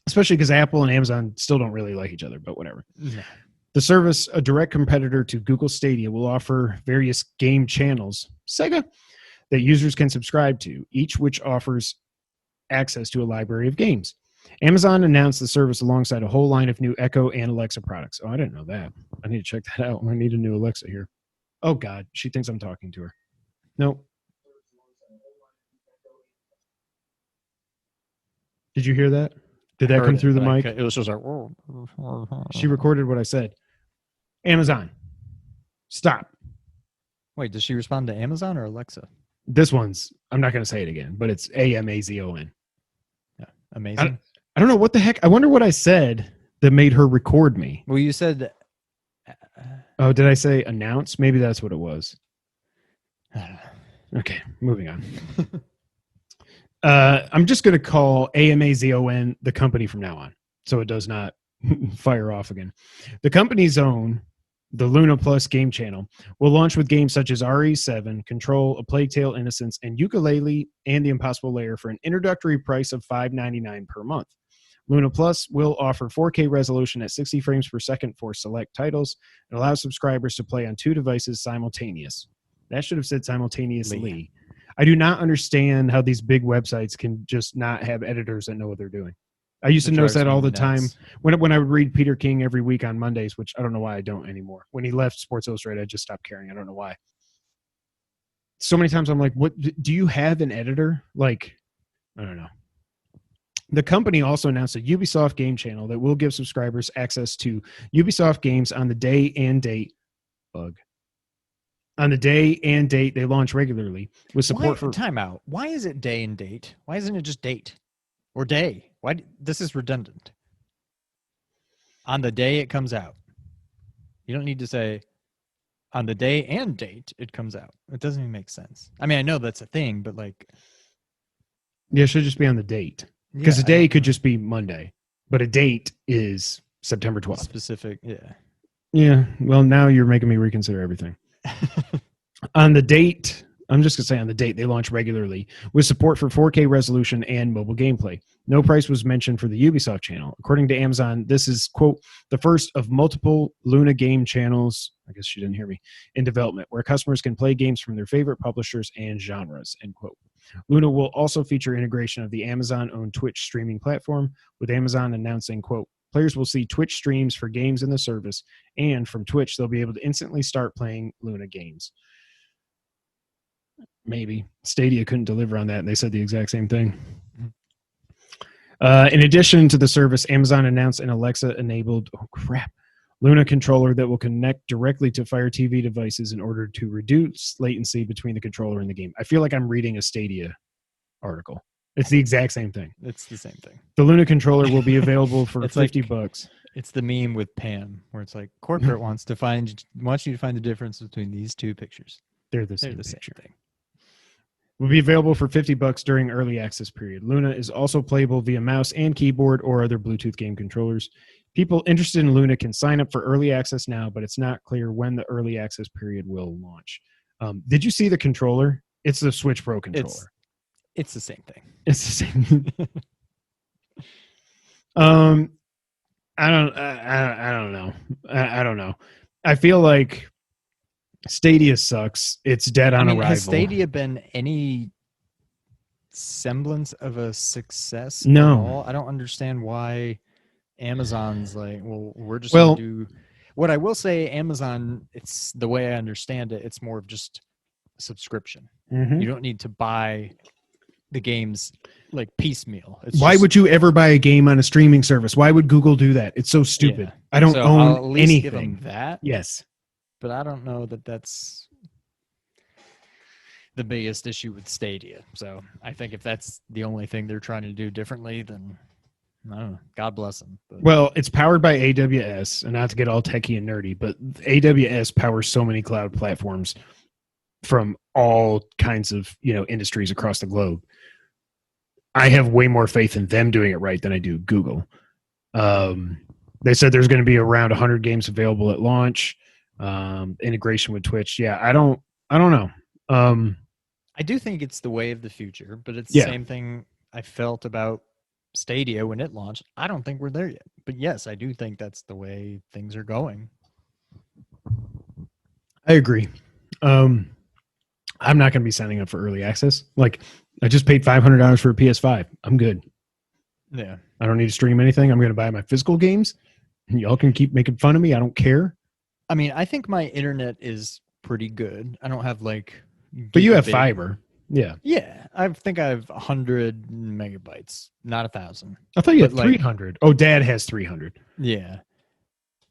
Especially because Apple and Amazon still don't really like each other, but whatever. Yeah. The service, a direct competitor to Google Stadia, will offer various game channels, Sega, that users can subscribe to, each which offers access to a library of games. Amazon announced the service alongside a whole line of new Echo and Alexa products. Oh, I didn't know that. I need to check that out. I need a new Alexa here. Oh, God. She thinks I'm talking to her. Nope. Did you hear that? Did that come through the mic? It was just like, She recorded what I said. Amazon, stop. Wait, does she respond to Amazon or Alexa? This one's, I'm not going to say it again, but it's Amazon. Yeah. amazing. I don't know what the heck. I wonder what I said that made her record me. Well, you said. Oh, did I say announce? Maybe that's what it was. Okay, moving on. I'm just going to call AMAZON the company from now on, so it does not fire off again. The company's own, the Luna Plus game channel, will launch with games such as RE7, Control, A Plague Tale: Innocence, and Yooka-Laylee and The Impossible Lair for an introductory price of $5.99 per month. Luna Plus will offer 4K resolution at 60 frames per second for select titles and allows subscribers to play on 2 devices simultaneous. That should have said simultaneously. I do not understand how these big websites can just not have editors that know what they're doing. I used to notice that all the time when I would read Peter King every week on Mondays, which I don't know why I don't anymore. When he left Sports Illustrated, I just stopped caring. I don't know why. So many times I'm like, what, do you have an editor? Like, I don't know. The company also announced a Ubisoft game channel that will give subscribers access to Ubisoft games on the day and date. On the day and date they launch regularly with support for timeout. Why is it day and date? Why isn't it just date or day? Why this is redundant. On the day it comes out. You don't need to say on the day and date it comes out. It doesn't even make sense. I mean, I know that's a thing, but like, yeah, it should just be on the date. Because a day could just be Monday, but a date is September 12th. Specific, yeah. Yeah, well, now you're making me reconsider everything. On the date, I'm just going to say on the date, they launch regularly with support for 4K resolution and mobile gameplay. No price was mentioned for the Ubisoft channel. According to Amazon, this is, quote, the first of multiple Luna game channels, I guess she didn't hear me, in development, where customers can play games from their favorite publishers and genres, end quote. Luna will also feature integration of the Amazon-owned Twitch streaming platform, with Amazon announcing, quote, players will see Twitch streams for games in the service, and from Twitch, they'll be able to instantly start playing Luna games. Maybe. Stadia couldn't deliver on that, and they said the exact same thing. In addition to the service, Amazon announced an Alexa-enabled, Luna controller that will connect directly to Fire TV devices in order to reduce latency between the controller and the game. I feel like I'm reading a Stadia article. It's the exact same thing. It's the same thing. The Luna controller will be available for $50. It's the meme with Pam, where it's like corporate wants you to find the difference between these two pictures. They're the same same thing. Will be available for $50 during early access period. Luna is also playable via mouse and keyboard or other Bluetooth game controllers. People interested in Luna can sign up for early access now, but it's not clear when the early access period will launch. Did you see the controller? It's the Switch Pro controller. It's the same thing. It's the same. I don't know. I don't know. I feel like Stadia sucks. It's dead on arrival. Has Stadia been any semblance of a success? No. At all? I don't understand why Amazon's like, well, we're just going to do. What I will say, Amazon, it's the way I understand it, it's more of just a subscription. Mm-hmm. You don't need to buy the games like piecemeal. Why would you ever buy a game on a streaming service? Why would Google do that? It's so stupid. Yeah. I don't own I'll at least anything. Give them that. Yes. But I don't know that that's the biggest issue with Stadia. So I think if that's the only thing they're trying to do differently, then I don't know. God bless them. But. Well, it's powered by AWS, and not to get all techie and nerdy, but AWS powers so many cloud platforms from all kinds of industries across the globe. I have way more faith in them doing it right than I do Google. They said there's going to be around 100 games available at launch. Integration with Twitch. Yeah, I don't know. I do think it's the way of the future, but it's the same thing I felt about Stadia when it launched. I don't think we're there yet, but yes, I do think that's the way things are going. I agree. I'm not going to be signing up for early access. Like, I just paid $500 for a PS5. I'm good. Yeah. I don't need to stream anything. I'm going to buy my physical games. And y'all can keep making fun of me. I don't care. I mean, I think my internet is pretty good. I don't have like... But you have fiber. Yeah. Yeah. I think I have 100 megabytes, not 1,000. I thought you had 300. Oh, Dad has 300. Yeah.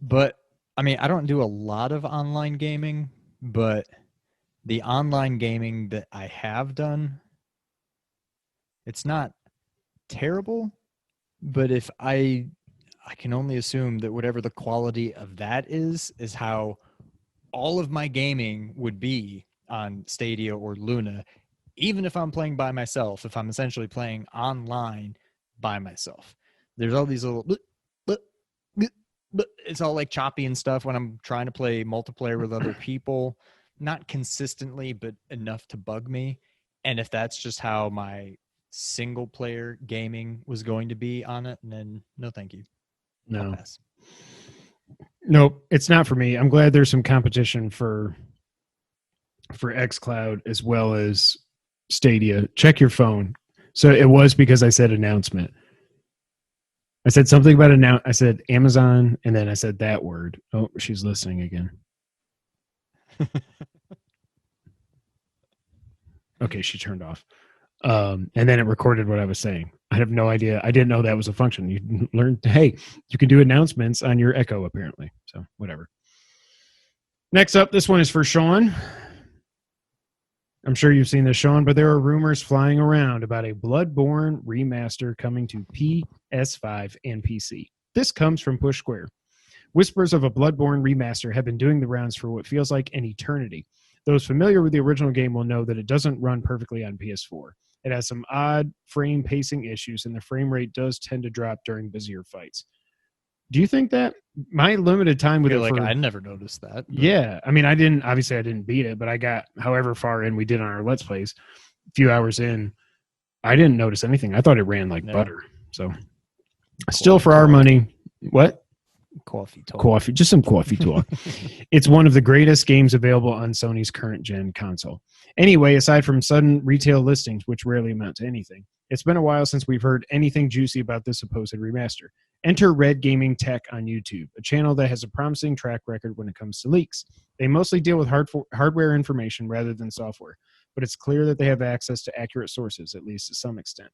But, I mean, I don't do a lot of online gaming, but the online gaming that I have done, it's not terrible. But if I can only assume that whatever the quality of that is how all of my gaming would be on Stadia or Luna, even if I'm playing by myself, if I'm essentially playing online by myself. There's all these little it's all like choppy and stuff when I'm trying to play multiplayer with other people, not consistently, but enough to bug me. And if that's just how my single player gaming was going to be on it, then no, thank you. I'll No. pass. Nope, it's not for me. I'm glad there's some competition for xCloud as well as Stadia. Check your phone. So it was because I said announcement. I said something about I said Amazon, and then I said that word. Oh, she's listening again. Okay, she turned off. And then it recorded what I was saying. I have no idea. I didn't know that was a function. You learned, hey, you can do announcements on your Echo, apparently. So whatever. Next up, this one is for Sean. I'm sure you've seen this, Sean, but there are rumors flying around about a Bloodborne remaster coming to PS5 and PC. This comes from Push Square. Whispers of a Bloodborne remaster have been doing the rounds for what feels like an eternity. Those familiar with the original game will know that it doesn't run perfectly on PS4. It has some odd frame pacing issues, and the frame rate does tend to drop during busier fights. Do you think that? My limited time with I it feel like for I never noticed that. But yeah, I mean, I didn't beat it, but I got however far in we did on our Let's Plays, a few hours in, I didn't notice anything. I thought it ran like Yeah. butter. So still for our money, what? Coffee talk. Coffee, just some coffee talk. It's one of the greatest games available on Sony's current gen console. Anyway, aside from sudden retail listings, which rarely amount to anything, it's been a while since we've heard anything juicy about this supposed remaster. Enter Red Gaming Tech on YouTube, a channel that has a promising track record when it comes to leaks. They mostly deal with hardware information rather than software, but it's clear that they have access to accurate sources, at least to some extent.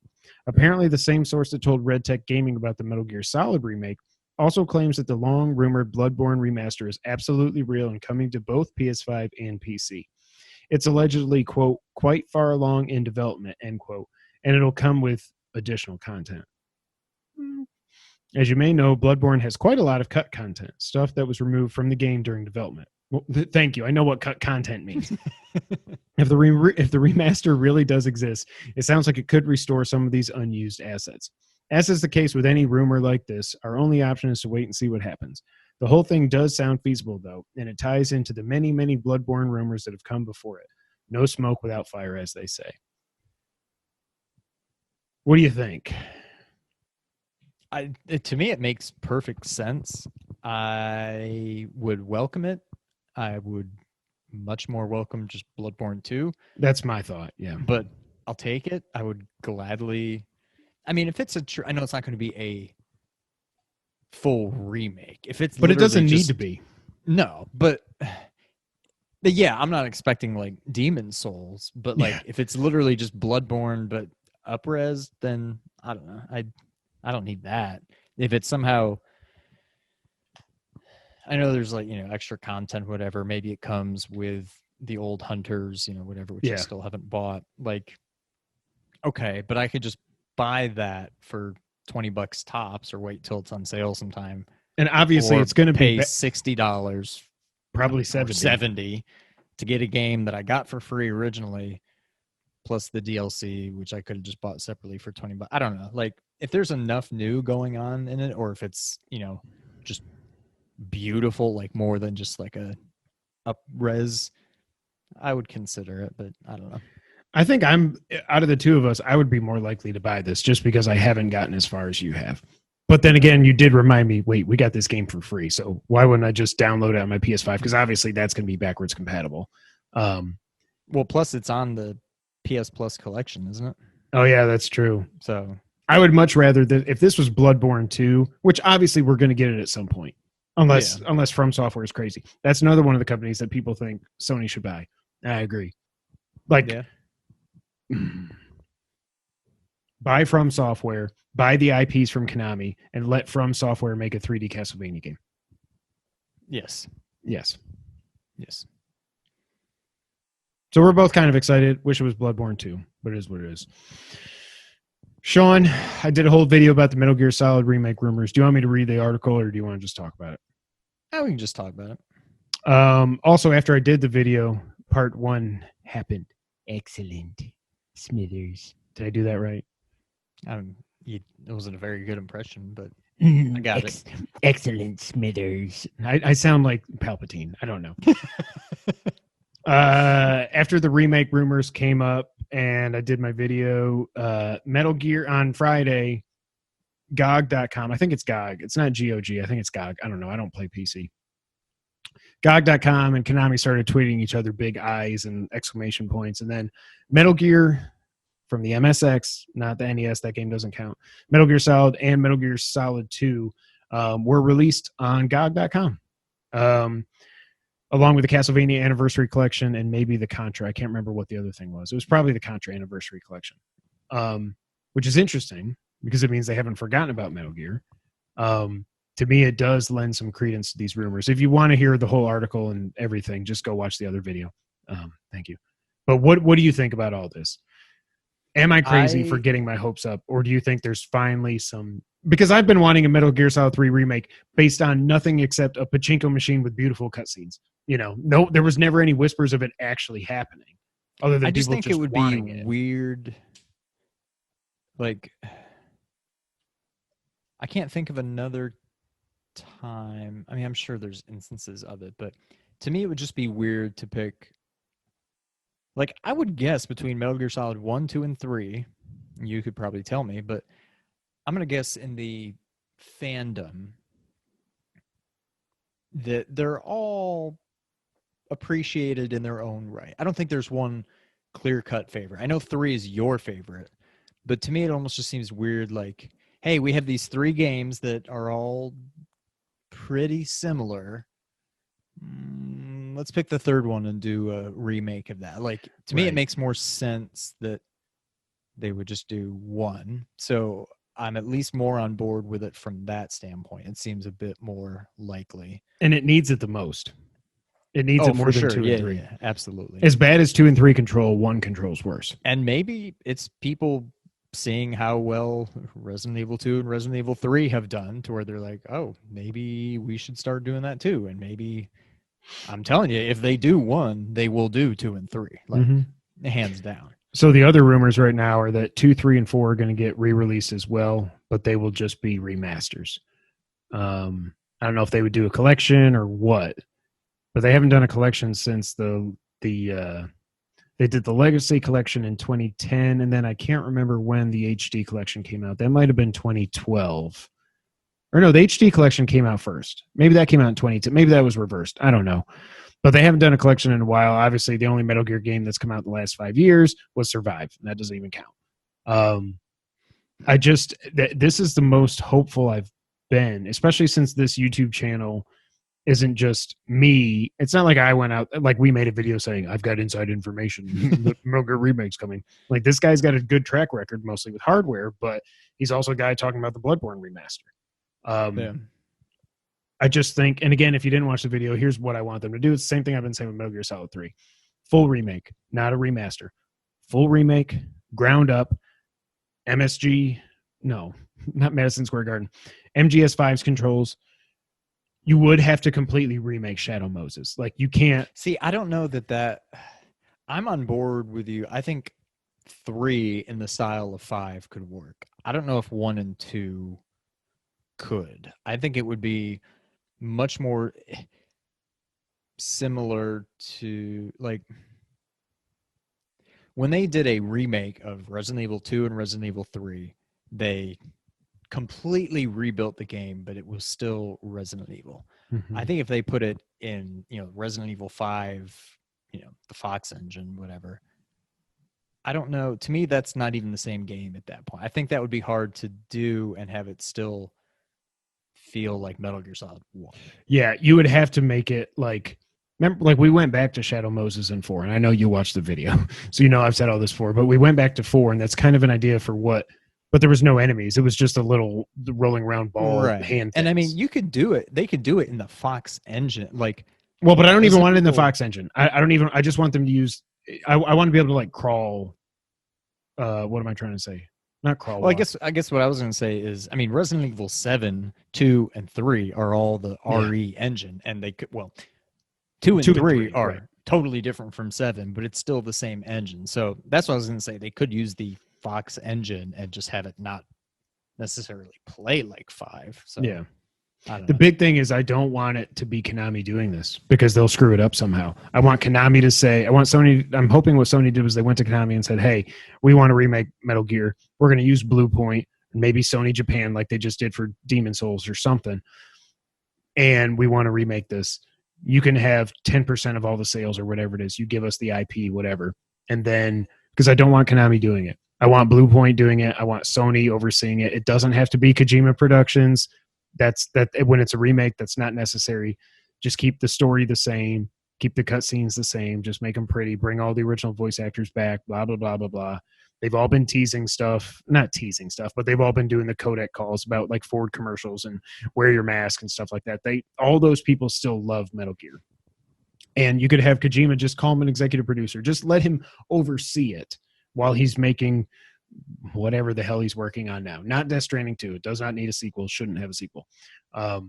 Apparently, the same source that told Red Tech Gaming about the Metal Gear Solid remake also claims that the long-rumored Bloodborne remaster is absolutely real and coming to both PS5 and PC. It's allegedly, quote, quite far along in development, end quote, and it'll come with additional content. As you may know, Bloodborne has quite a lot of cut content, stuff that was removed from the game during development. Well, thank you. I know what cut content means. If the remaster really does exist, it sounds like it could restore some of these unused assets. As is the case with any rumor like this, our only option is to wait and see what happens. The whole thing does sound feasible, though, and it ties into the many, many Bloodborne rumors that have come before it. No smoke without fire, as they say. What do you think? To me, it makes perfect sense. I would welcome it. I would much more welcome just Bloodborne 2. That's my thought, yeah. But I'll take it. I would gladly. I mean, if it's I know it's not going to be a full remake. If it's, but it doesn't need to be. No, but yeah, I'm not expecting like Demon Souls. But like, if it's literally just Bloodborne but up-res, then I don't know. I don't need that. If it's somehow, I know there's like, extra content, whatever. Maybe it comes with the old Hunters, whatever, which I still haven't bought. Like, okay, but I could just buy that for $20 tops, or wait till it's on sale sometime. And obviously, it's going to pay be $60, probably $70 to get a game that I got for free originally, plus the DLC, which I could have just bought separately for $20. I don't know. Like, if there's enough new going on in it, or if it's, just beautiful, like more than just like a up-res, I would consider it, but I don't know. I think I'm, out of the two of us, I would be more likely to buy this just because I haven't gotten as far as you have. But then again, you did remind me, wait, we got this game for free, so why wouldn't I just download it on my PS5? Because obviously that's going to be backwards compatible. Well, plus it's on the PS Plus collection, isn't it? Oh, yeah, that's true. So I would much rather that if this was Bloodborne 2, which obviously we're going to get it at some point, unless From Software is crazy. That's another one of the companies that people think Sony should buy. I agree. Like, buy From Software, buy the IPs from Konami, and let From Software make a 3D Castlevania game. Yes. So we're both kind of excited. Wish it was Bloodborne 2, but it is what it is. Sean, I did a whole video about the Metal Gear Solid remake rumors. Do you want me to read the article, or do you want to just talk about it? Oh, we can just talk about it. Also, after I did the video, part 1 happened. Excellent, Smithers. Did I do that right? It wasn't a very good impression, but I got it. Excellent, Smithers. I sound like Palpatine. I don't know. After the remake rumors came up and I did my video, Metal Gear on Friday, GOG.com. I think it's GOG. It's not GOG. I think it's GOG. I don't know. I don't play PC. GOG.com and Konami started tweeting each other big eyes and exclamation points. And then Metal Gear from the MSX, not the NES, that game doesn't count. Metal Gear Solid and Metal Gear Solid 2 were released on GOG.com. Along with the Castlevania Anniversary Collection and maybe the Contra. I can't remember what the other thing was. It was probably the Contra Anniversary Collection, which is interesting because it means they haven't forgotten about Metal Gear. To me, it does lend some credence to these rumors. If you want to hear the whole article and everything, just go watch the other video. Thank you. But what do you think about all this? Am I crazy for getting my hopes up, or do you think there's finally some... Because I've been wanting a Metal Gear Solid 3 remake based on nothing except a pachinko machine with beautiful cutscenes. You know, no, there was never any whispers of it actually happening. Other than I just people think it would be it. weird. Like, I can't think of another time. I mean, I'm sure there's instances of it, but to me, it would just be weird to pick. Like, I would guess between Metal Gear Solid 1, 2, and 3, you could probably tell me, but I'm going to guess in the fandom that they're all appreciated in their own right. I don't think there's one clear-cut favorite. I know 3 is your favorite, but to me, it almost just seems weird, like, hey, we have these 3 games that are all pretty similar. Let's pick the third one and do a remake of that. Like, to me, it makes more sense that they would just do one. So I'm at least more on board with it from that standpoint. It seems a bit more likely. And it needs it the most. It needs it more than 2 and 3. Yeah, absolutely. As bad as 2 and 3 control, 1 controls worse. And maybe it's people seeing how well Resident Evil 2 and Resident Evil 3 have done to where they're like, oh, maybe we should start doing that too. And maybe, I'm telling you, if they do 1, they will do 2 and 3. Like, hands down. So the other rumors right now are that 2, 3, and 4 are going to get re-released as well, but they will just be remasters. I don't know if they would do a collection or what, but they haven't done a collection since they did the Legacy Collection in 2010, and then I can't remember when the HD Collection came out. That might have been 2012. Or no, the HD Collection came out first. Maybe that came out in 2010. Maybe that was reversed. I don't know. But they haven't done a collection in a while. Obviously, the only Metal Gear game that's come out in the last 5 years was Survive, and that doesn't even count. This is the most hopeful I've been, especially since this YouTube channel isn't just me. It's not like I went out, like we made a video saying, I've got inside information, Metal Gear Remake's coming. Like, this guy's got a good track record, mostly with hardware, but he's also a guy talking about the Bloodborne Remaster. I just think, and again, if you didn't watch the video, here's what I want them to do. It's the same thing I've been saying with Metal Gear Solid 3. Full remake, not a remaster. Full remake, ground up, MSG, no, not Madison Square Garden. MGS5's controls. You would have to completely remake Shadow Moses. Like, you can't. See, I don't know that I'm on board with you. I think 3 in the style of 5 could work. I don't know if 1 and 2 could. I think it would be much more similar to, like, when they did a remake of Resident Evil 2 and Resident Evil 3, they completely rebuilt the game, but it was still Resident Evil. I think if they put it in, Resident Evil 5, the Fox engine, whatever, I don't know. To me, that's not even the same game at that point. I think that would be hard to do and have it still feel like Metal Gear Solid 1. Yeah, you would have to make it like, remember, like, we went back to Shadow Moses in 4, and I know you watched the video, so I've said all this before, but we went back to 4, and that's kind of an idea for what, but there was no enemies. It was just a little rolling around ball hand things. And I mean, you could do it. They could do it in the Fox engine. Like, well, but I don't even want it in the Fox engine. I just want them to use, I want to be able to, like, crawl. What am I trying to say? Not crawl Well, I walk. guess what I was going to say is, I mean, Resident Evil 7, 2, and 3 are all the Yeah. RE engine, and they could 2 and 2 and 3 3, are right. totally different from 7, but it's still the same engine. So that's what I was going to say. They could use the Fox engine and just have it not necessarily play like 5. So Yeah. I don't The know. big thing is I don't want it to be Konami doing this because they'll screw it up somehow. I want Konami to say, I'm hoping what Sony did was they went to Konami and said, hey, we want to remake Metal Gear. We're going to use Blue Point, maybe Sony Japan like they just did for Demon Souls or something. And we want to remake this. You can have 10% of all the sales or whatever it is. You give us the IP, whatever. And then, because I don't want Konami doing it. I want Blue Point doing it. I want Sony overseeing it. It doesn't have to be Kojima Productions. That's when it's a remake, that's not necessary. Just keep the story the same, keep the cutscenes the same, just make them pretty, bring all the original voice actors back, blah, blah, blah, blah, blah. They've all been teasing stuff, not teasing stuff, but they've all been doing the codec calls about like Ford commercials and wear your mask and stuff like that. All those people still love Metal Gear. And you could have Kojima just call him an executive producer. Just let him oversee it while he's making whatever the hell he's working on now. Not Death Stranding 2. It does not need a sequel. Shouldn't have a sequel. But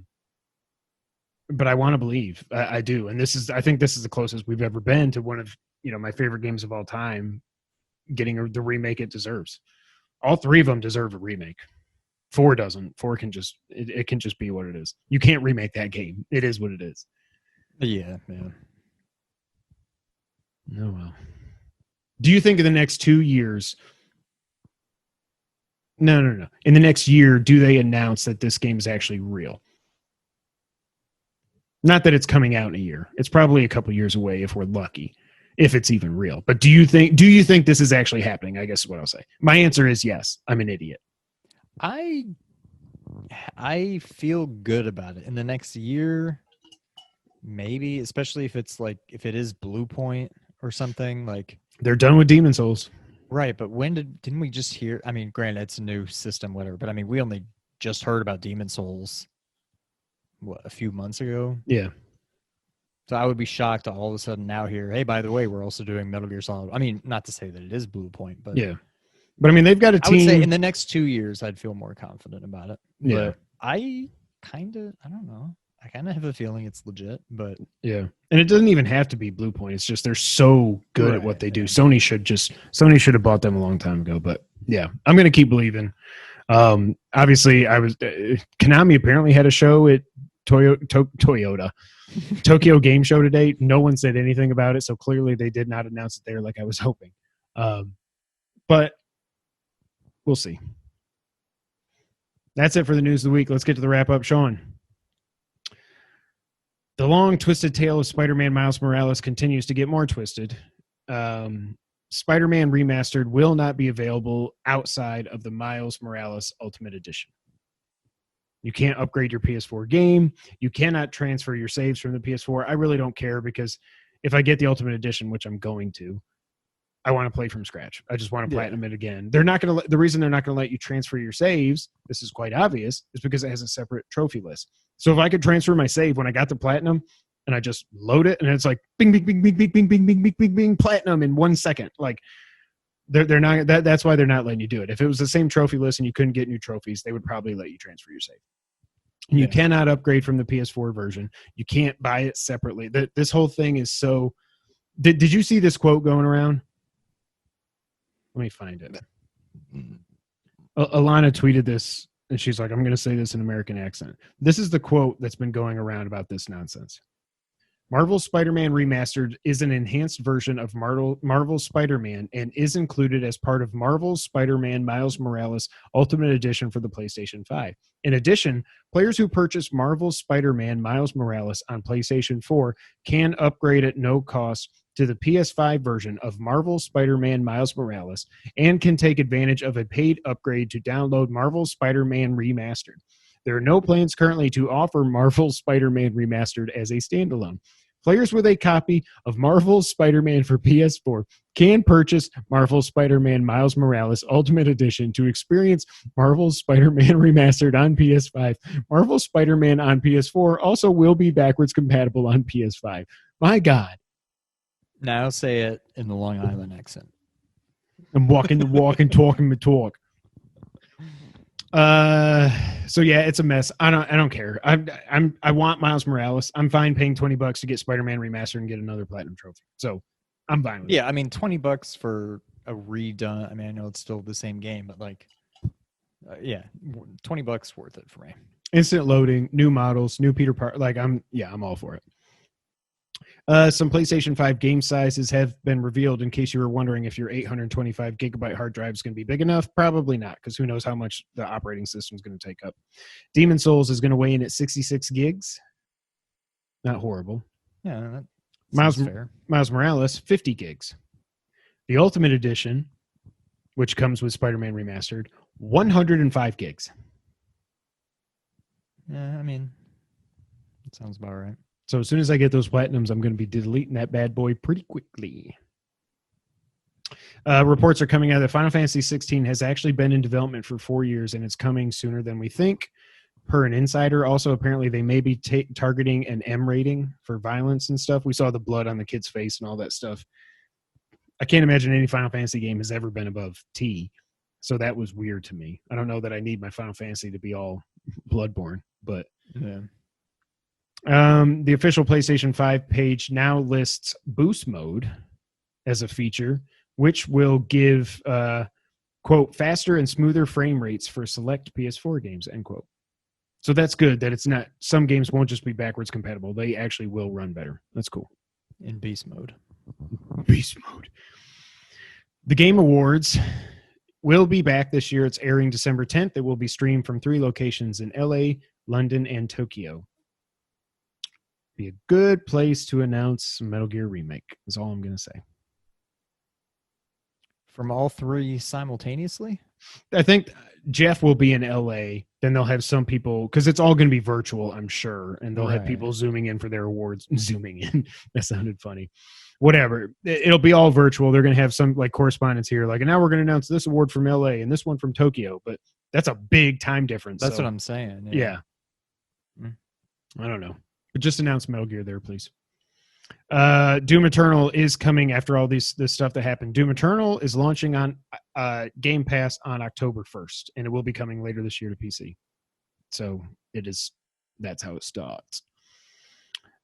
I want to believe. I do. And I think this is the closest we've ever been to one of, my favorite games of all time getting the remake it deserves. All 3 of them deserve a remake. 4 doesn't. 4 can just, it can just be what it is. You can't remake that game. It is what it is. Yeah. Oh, well. Do you think in the next 2 years, No. In the next year, do they announce that this game is actually real? Not that it's coming out in a year. It's probably a couple years away if we're lucky, if it's even real. But do you think this is actually happening? I guess is what I'll say. My answer is yes. I'm an idiot. I feel good about it. In the next year, maybe, especially if it is Blue Point or something like. They're done with Demon Souls. Right, but didn't we just hear? I mean, granted, it's a new system, whatever. But I mean, we only just heard about Demon Souls, a few months ago? Yeah. So I would be shocked to all of a sudden now hear, hey, by the way, we're also doing Metal Gear Solid. I mean, not to say that it is Blue Point, but yeah. But I mean, they've got a team. I would say in the next 2 years, I'd feel more confident about it. Yeah. But I don't know. I kind of have a feeling it's legit, but yeah. And it doesn't even have to be Blue Point. It's just they're so good at what they do. Yeah. Sony should have bought them a long time ago. But yeah, I'm going to keep believing. Obviously, Konami apparently had a show at Toyota Tokyo Game Show today. No one said anything about it, so clearly they did not announce it there like I was hoping. But we'll see. That's it for the news of the week. Let's get to the wrap up. Sean. The long, twisted tale of Spider-Man Miles Morales continues to get more twisted. Spider-Man Remastered will not be available outside of the Miles Morales Ultimate Edition. You can't upgrade your PS4 game. You cannot transfer your saves from the PS4. I really don't care because if I get the Ultimate Edition, which I'm going to, I want to play from scratch. I just want to platinum it again. They're not going to. The reason they're not going to let you transfer your saves, this is quite obvious, is because it has a separate trophy list. So if I could transfer my save when I got the platinum, and I just load it, and it's like bing, bing, bing, bing, bing, bing, bing, bing, bing, bing, bing, platinum in 1 second. Like they're not. That's why they're not letting you do it. If it was the same trophy list and you couldn't get new trophies, they would probably let you transfer your save. And you cannot upgrade from the PS4 version. You can't buy it separately. This whole thing is so. Did you see this quote going around? Let me find it. Alana tweeted this, and she's like, I'm going to say this in American accent. This is the quote that's been going around about this nonsense. Marvel's Spider-Man Remastered is an enhanced version of Marvel's Spider-Man and is included as part of Marvel's Spider-Man Miles Morales Ultimate Edition for the PlayStation 5. In addition, players who purchase Marvel's Spider-Man Miles Morales on PlayStation 4 can upgrade at no cost to the PS5 version of Marvel's Spider-Man Miles Morales and can take advantage of a paid upgrade to download Marvel's Spider-Man Remastered. There are no plans currently to offer Marvel's Spider-Man Remastered as a standalone. Players with a copy of Marvel's Spider-Man for PS4 can purchase Marvel's Spider-Man Miles Morales Ultimate Edition to experience Marvel's Spider-Man Remastered on PS5. Marvel's Spider-Man on PS4 also will be backwards compatible on PS5. My God. Now say it in the Long Island accent. I'm walking the walk and talking the talk. So yeah, it's a mess. I don't care. I want Miles Morales. I'm fine paying $20 to get Spider-Man Remastered and get another platinum trophy. So I'm fine with it. Yeah, I mean, $20 for a redone. I mean, I know it's still the same game, but like, yeah, $20 worth it for me. Instant loading, new models, new Peter Parker. Like I'm all for it. Some PlayStation 5 game sizes have been revealed in case you were wondering if your 825 gigabyte hard drive is going to be big enough. Probably not, because who knows how much the operating system is going to take up. Demon Souls is going to weigh in at 66 gigs. Not horrible. Yeah, that sounds fair. Miles Morales, 50 gigs. The Ultimate Edition, which comes with Spider-Man Remastered, 105 gigs. Yeah, I mean, that sounds about right. So as soon as I get those platinums, I'm going to be deleting that bad boy pretty quickly. Reports are coming out that Final Fantasy 16 has actually been in development for 4 years, and it's coming sooner than we think, per an insider. Also, apparently, they may be targeting an M rating for violence and stuff. We saw the blood on the kid's face and all that stuff. I can't imagine any Final Fantasy game has ever been above T, so that was weird to me. I don't know that I need my Final Fantasy to be all Bloodborne, but... Yeah. The official PlayStation 5 page now lists boost mode as a feature, which will give, quote, faster and smoother frame rates for select PS4 games, end quote. So that's good that it's not, some games won't just be backwards compatible. They actually will run better. That's cool. In beast mode. Beast mode. The Game Awards will be back this year. It's airing December 10th. It will be streamed from 3 locations in LA, London, and Tokyo. Be a good place to announce Metal Gear Remake, is all I'm going to say. From all 3 simultaneously? I think Jeff will be in LA. Then they'll have some people, because it's all going to be virtual, I'm sure. And they'll have people zooming in for their awards. Zooming in. That sounded funny. Whatever. It'll be all virtual. They're going to have some like correspondence here. Like, and now we're going to announce this award from LA and this one from Tokyo. But that's a big time difference. That's what I'm saying. Yeah. I don't know. But just announce Metal Gear there, please. Doom Eternal is coming after all this stuff that happened. Doom Eternal is launching on Game Pass on October 1st, and it will be coming later this year to PC. So that's how it starts.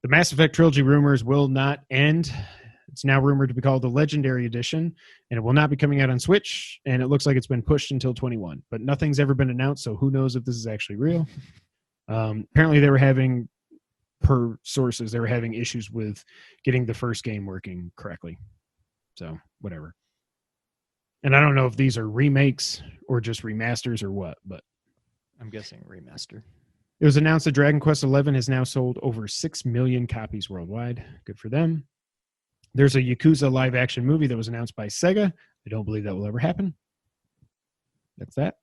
The Mass Effect Trilogy rumors will not end. It's now rumored to be called the Legendary Edition, and it will not be coming out on Switch, and it looks like it's been pushed until 21. But nothing's ever been announced, so who knows if this is actually real. Apparently they were having... per sources, they were having issues with getting the first game working correctly. So, whatever. And I don't know if these are remakes or just remasters or what, but... I'm guessing remaster. It was announced that Dragon Quest XI has now sold over 6 million copies worldwide. Good for them. There's a Yakuza live-action movie that was announced by Sega. I don't believe that will ever happen. That's that.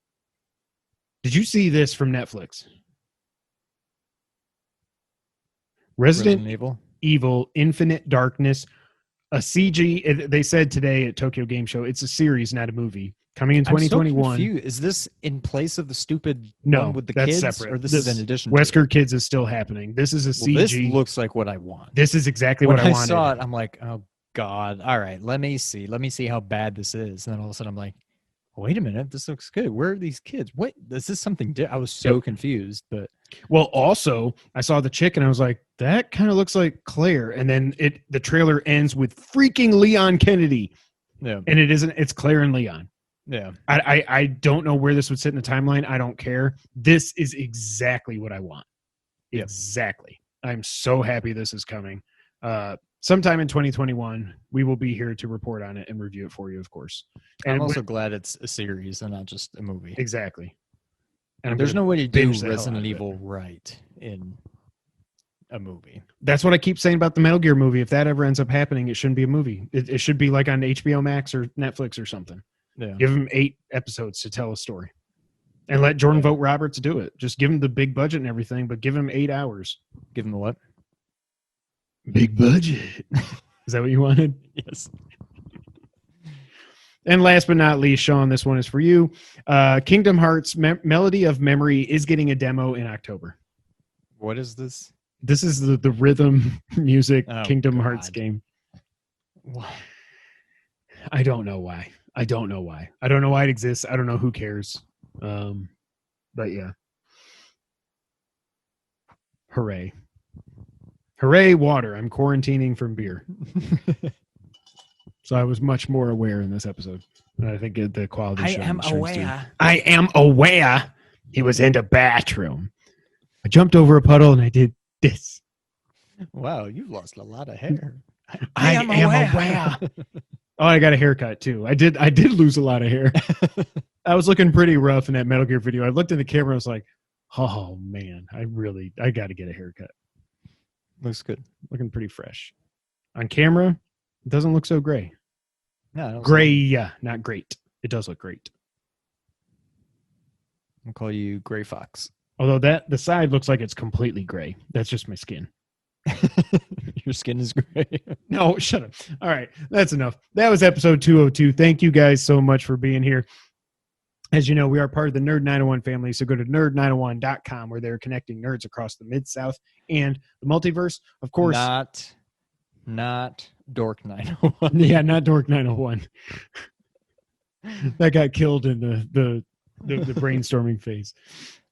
Did you see this from Netflix? Resident Evil Infinite Darkness, a CG. They said today at Tokyo Game Show, it's a series, not a movie. Coming in 2021. I'm so confused. Is this in place of the stupid one with the kids? Separate. Or this is in addition Wesker to it? Kids is still happening. This is a CG. This looks like what I want. This is exactly what I wanted. When I saw it, I'm like, oh, God. All right, let me see. Let me see how bad this is. And then all of a sudden, I'm like, wait a minute, this looks good. Where are these kids? What? This is something different. I was so confused. But well, also, I saw the chick and I was like, that kind of looks like Claire. And then the trailer ends with freaking Leon Kennedy. Yeah. And it isn't. It's Claire and Leon. Yeah. I don't know where this would sit in the timeline. I don't care. This is exactly what I want. Yep. Exactly. I'm so happy this is coming. Sometime in 2021, we will be here to report on it and review it for you, of course. And I'm also glad it's a series and not just a movie. Exactly. And there's no way to do Resident Evil right in a movie. That's what I keep saying about the Metal Gear movie. If that ever ends up happening, it shouldn't be a movie. It should be like on HBO Max or Netflix or something. Yeah. Give them 8 episodes to tell a story. And let Jordan Vogt Roberts do it. Just give him the big budget and everything, but give him 8 hours. Give him the what? Big budget. Is that what you wanted? Yes. And last but not least, Sean, this one is for you. Kingdom Hearts Melody of Memory is getting a demo in October. What is this? This is the rhythm music Kingdom Hearts game. What? I don't know why. I don't know why it exists. I don't know who cares. But yeah. Hooray. Hooray, water. I'm quarantining from beer. So I was much more aware in this episode. And I think the quality I show am shines through. aware. I am aware he was in the bathroom. I jumped over a puddle and I did this. Wow, you've lost a lot of hair. I am aware. Oh, I got a haircut too. I did lose a lot of hair. I was looking pretty rough in that Metal Gear video. I looked in the camera and I was like, oh man, I got to get a haircut. Looks good. Looking pretty fresh. On camera, it doesn't look so gray. No, I don't Gray, see it. yeah, not great. It does look great. I'll call you Gray Fox. Although the side looks like it's completely gray. That's just my skin. Your skin is gray. No, shut up. All right, that's enough. That was episode 202. Thank you guys so much for being here. As you know, we are part of the Nerd 901 family, so go to nerd901.com where they're connecting nerds across the Mid-South and the multiverse. Of course. Not Dork 901. Yeah, not Dork 901. That got killed in the brainstorming phase.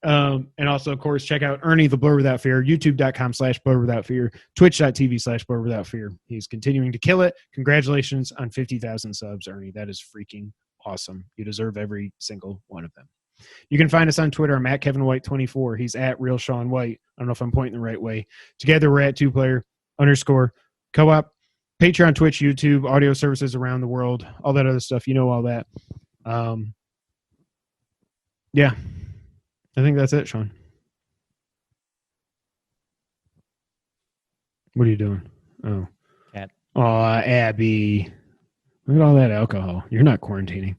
And also, of course, check out Ernie the Blur Without Fear, youtube.com/Blur Without Fear, twitch.tv/Blur Without Fear. He's continuing to kill it. Congratulations on 50,000 subs, Ernie. That is freaking awesome. You deserve every single one of them. You can find us on Twitter. I'm at Kevin White 24. He's at Real Sean White. I don't know if I'm pointing the right way. Together, we're at 2player_co-op, Patreon, Twitch, YouTube, audio services around the world, all that other stuff. You know all that. Yeah. I think that's it, Sean. What are you doing? Oh. Cat. Oh, Abby. Look at all that alcohol. You're not quarantining.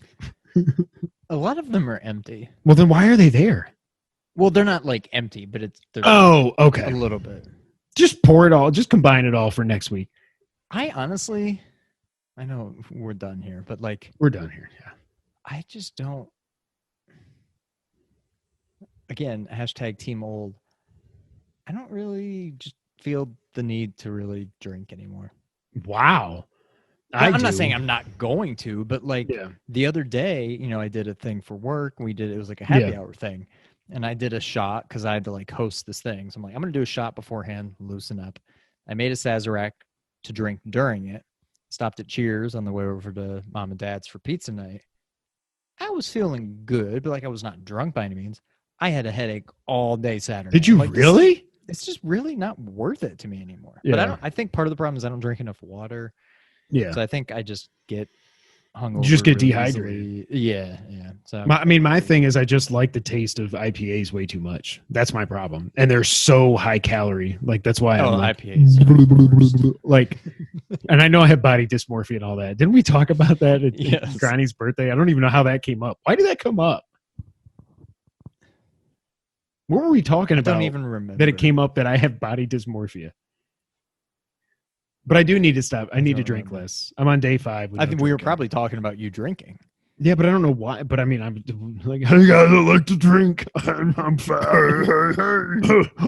A lot of them are empty. Well, then why are they there? Well, they're not like empty, but they're okay. a little bit. Just pour it all. Just combine it all for next week. I know we're done here, but like we're done here. Yeah. I just don't. Again, hashtag Team Old. I don't really just feel the need to really drink anymore. Wow. I'm not saying I'm not going to, but like Yeah. the other day, I did a thing for work. It was like a happy hour thing. And I did a shot because I had to like host this thing. So I'm like, I'm going to do a shot beforehand, loosen up. I made a Sazerac to drink during it. Stopped at Cheers on the way over to Mom and Dad's for pizza night. I was feeling good, but like I was not drunk by any means. I had a headache all day Saturday. Did you like, really? It's just really not worth it to me anymore. Yeah. But I think part of the problem is I don't drink enough water. Yeah. So I think I just get hungover. You just get really dehydrated. easily. Yeah. So My thing is I just like the taste of IPAs way too much. That's my problem. And they're so high calorie. Like that's why I'm like, IPAs. like, and I know I have body dysmorphia and all that. Didn't we talk about that at Yes. Granny's birthday? I don't even know how that came up. Why did that come up? What were we talking about? I don't even remember. That it came up that I have body dysmorphia. But I do need to stop. I need to drink less. I'm on day 5. I think we were probably talking about you drinking. Yeah, but I don't know why. But I mean, I'm like, hey guys, I like to drink. I'm fat.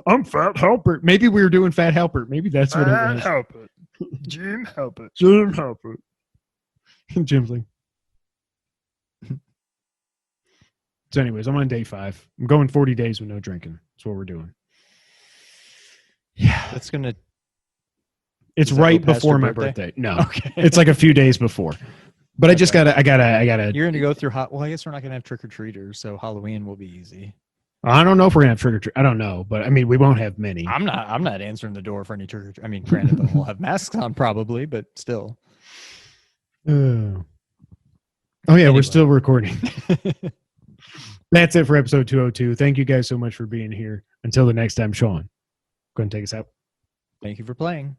I'm Fat Helper. Maybe we were doing Fat Helper. Maybe that's what it was. Help it. Jim, help it. Jim, help it. Jim's like. So anyways, I'm on day 5. I'm going 40 days with no drinking. That's what we're doing. Yeah. That's going to... It's right before my birthday. No. Okay. It's like a few days before. But I just gotta. You're gonna go through well, I guess we're not gonna have trick or treaters, so Halloween will be easy. I don't know if we're gonna have trick or treat. I don't know, but I mean, we won't have many. I'm not answering the door for any trick or treat. I mean, granted, they'll all have masks on probably, but still. Oh yeah, Anyway. We're still recording. That's it for episode 202. Thank you guys so much for being here. Until the next time, Sean, go ahead and take us out. Thank you for playing.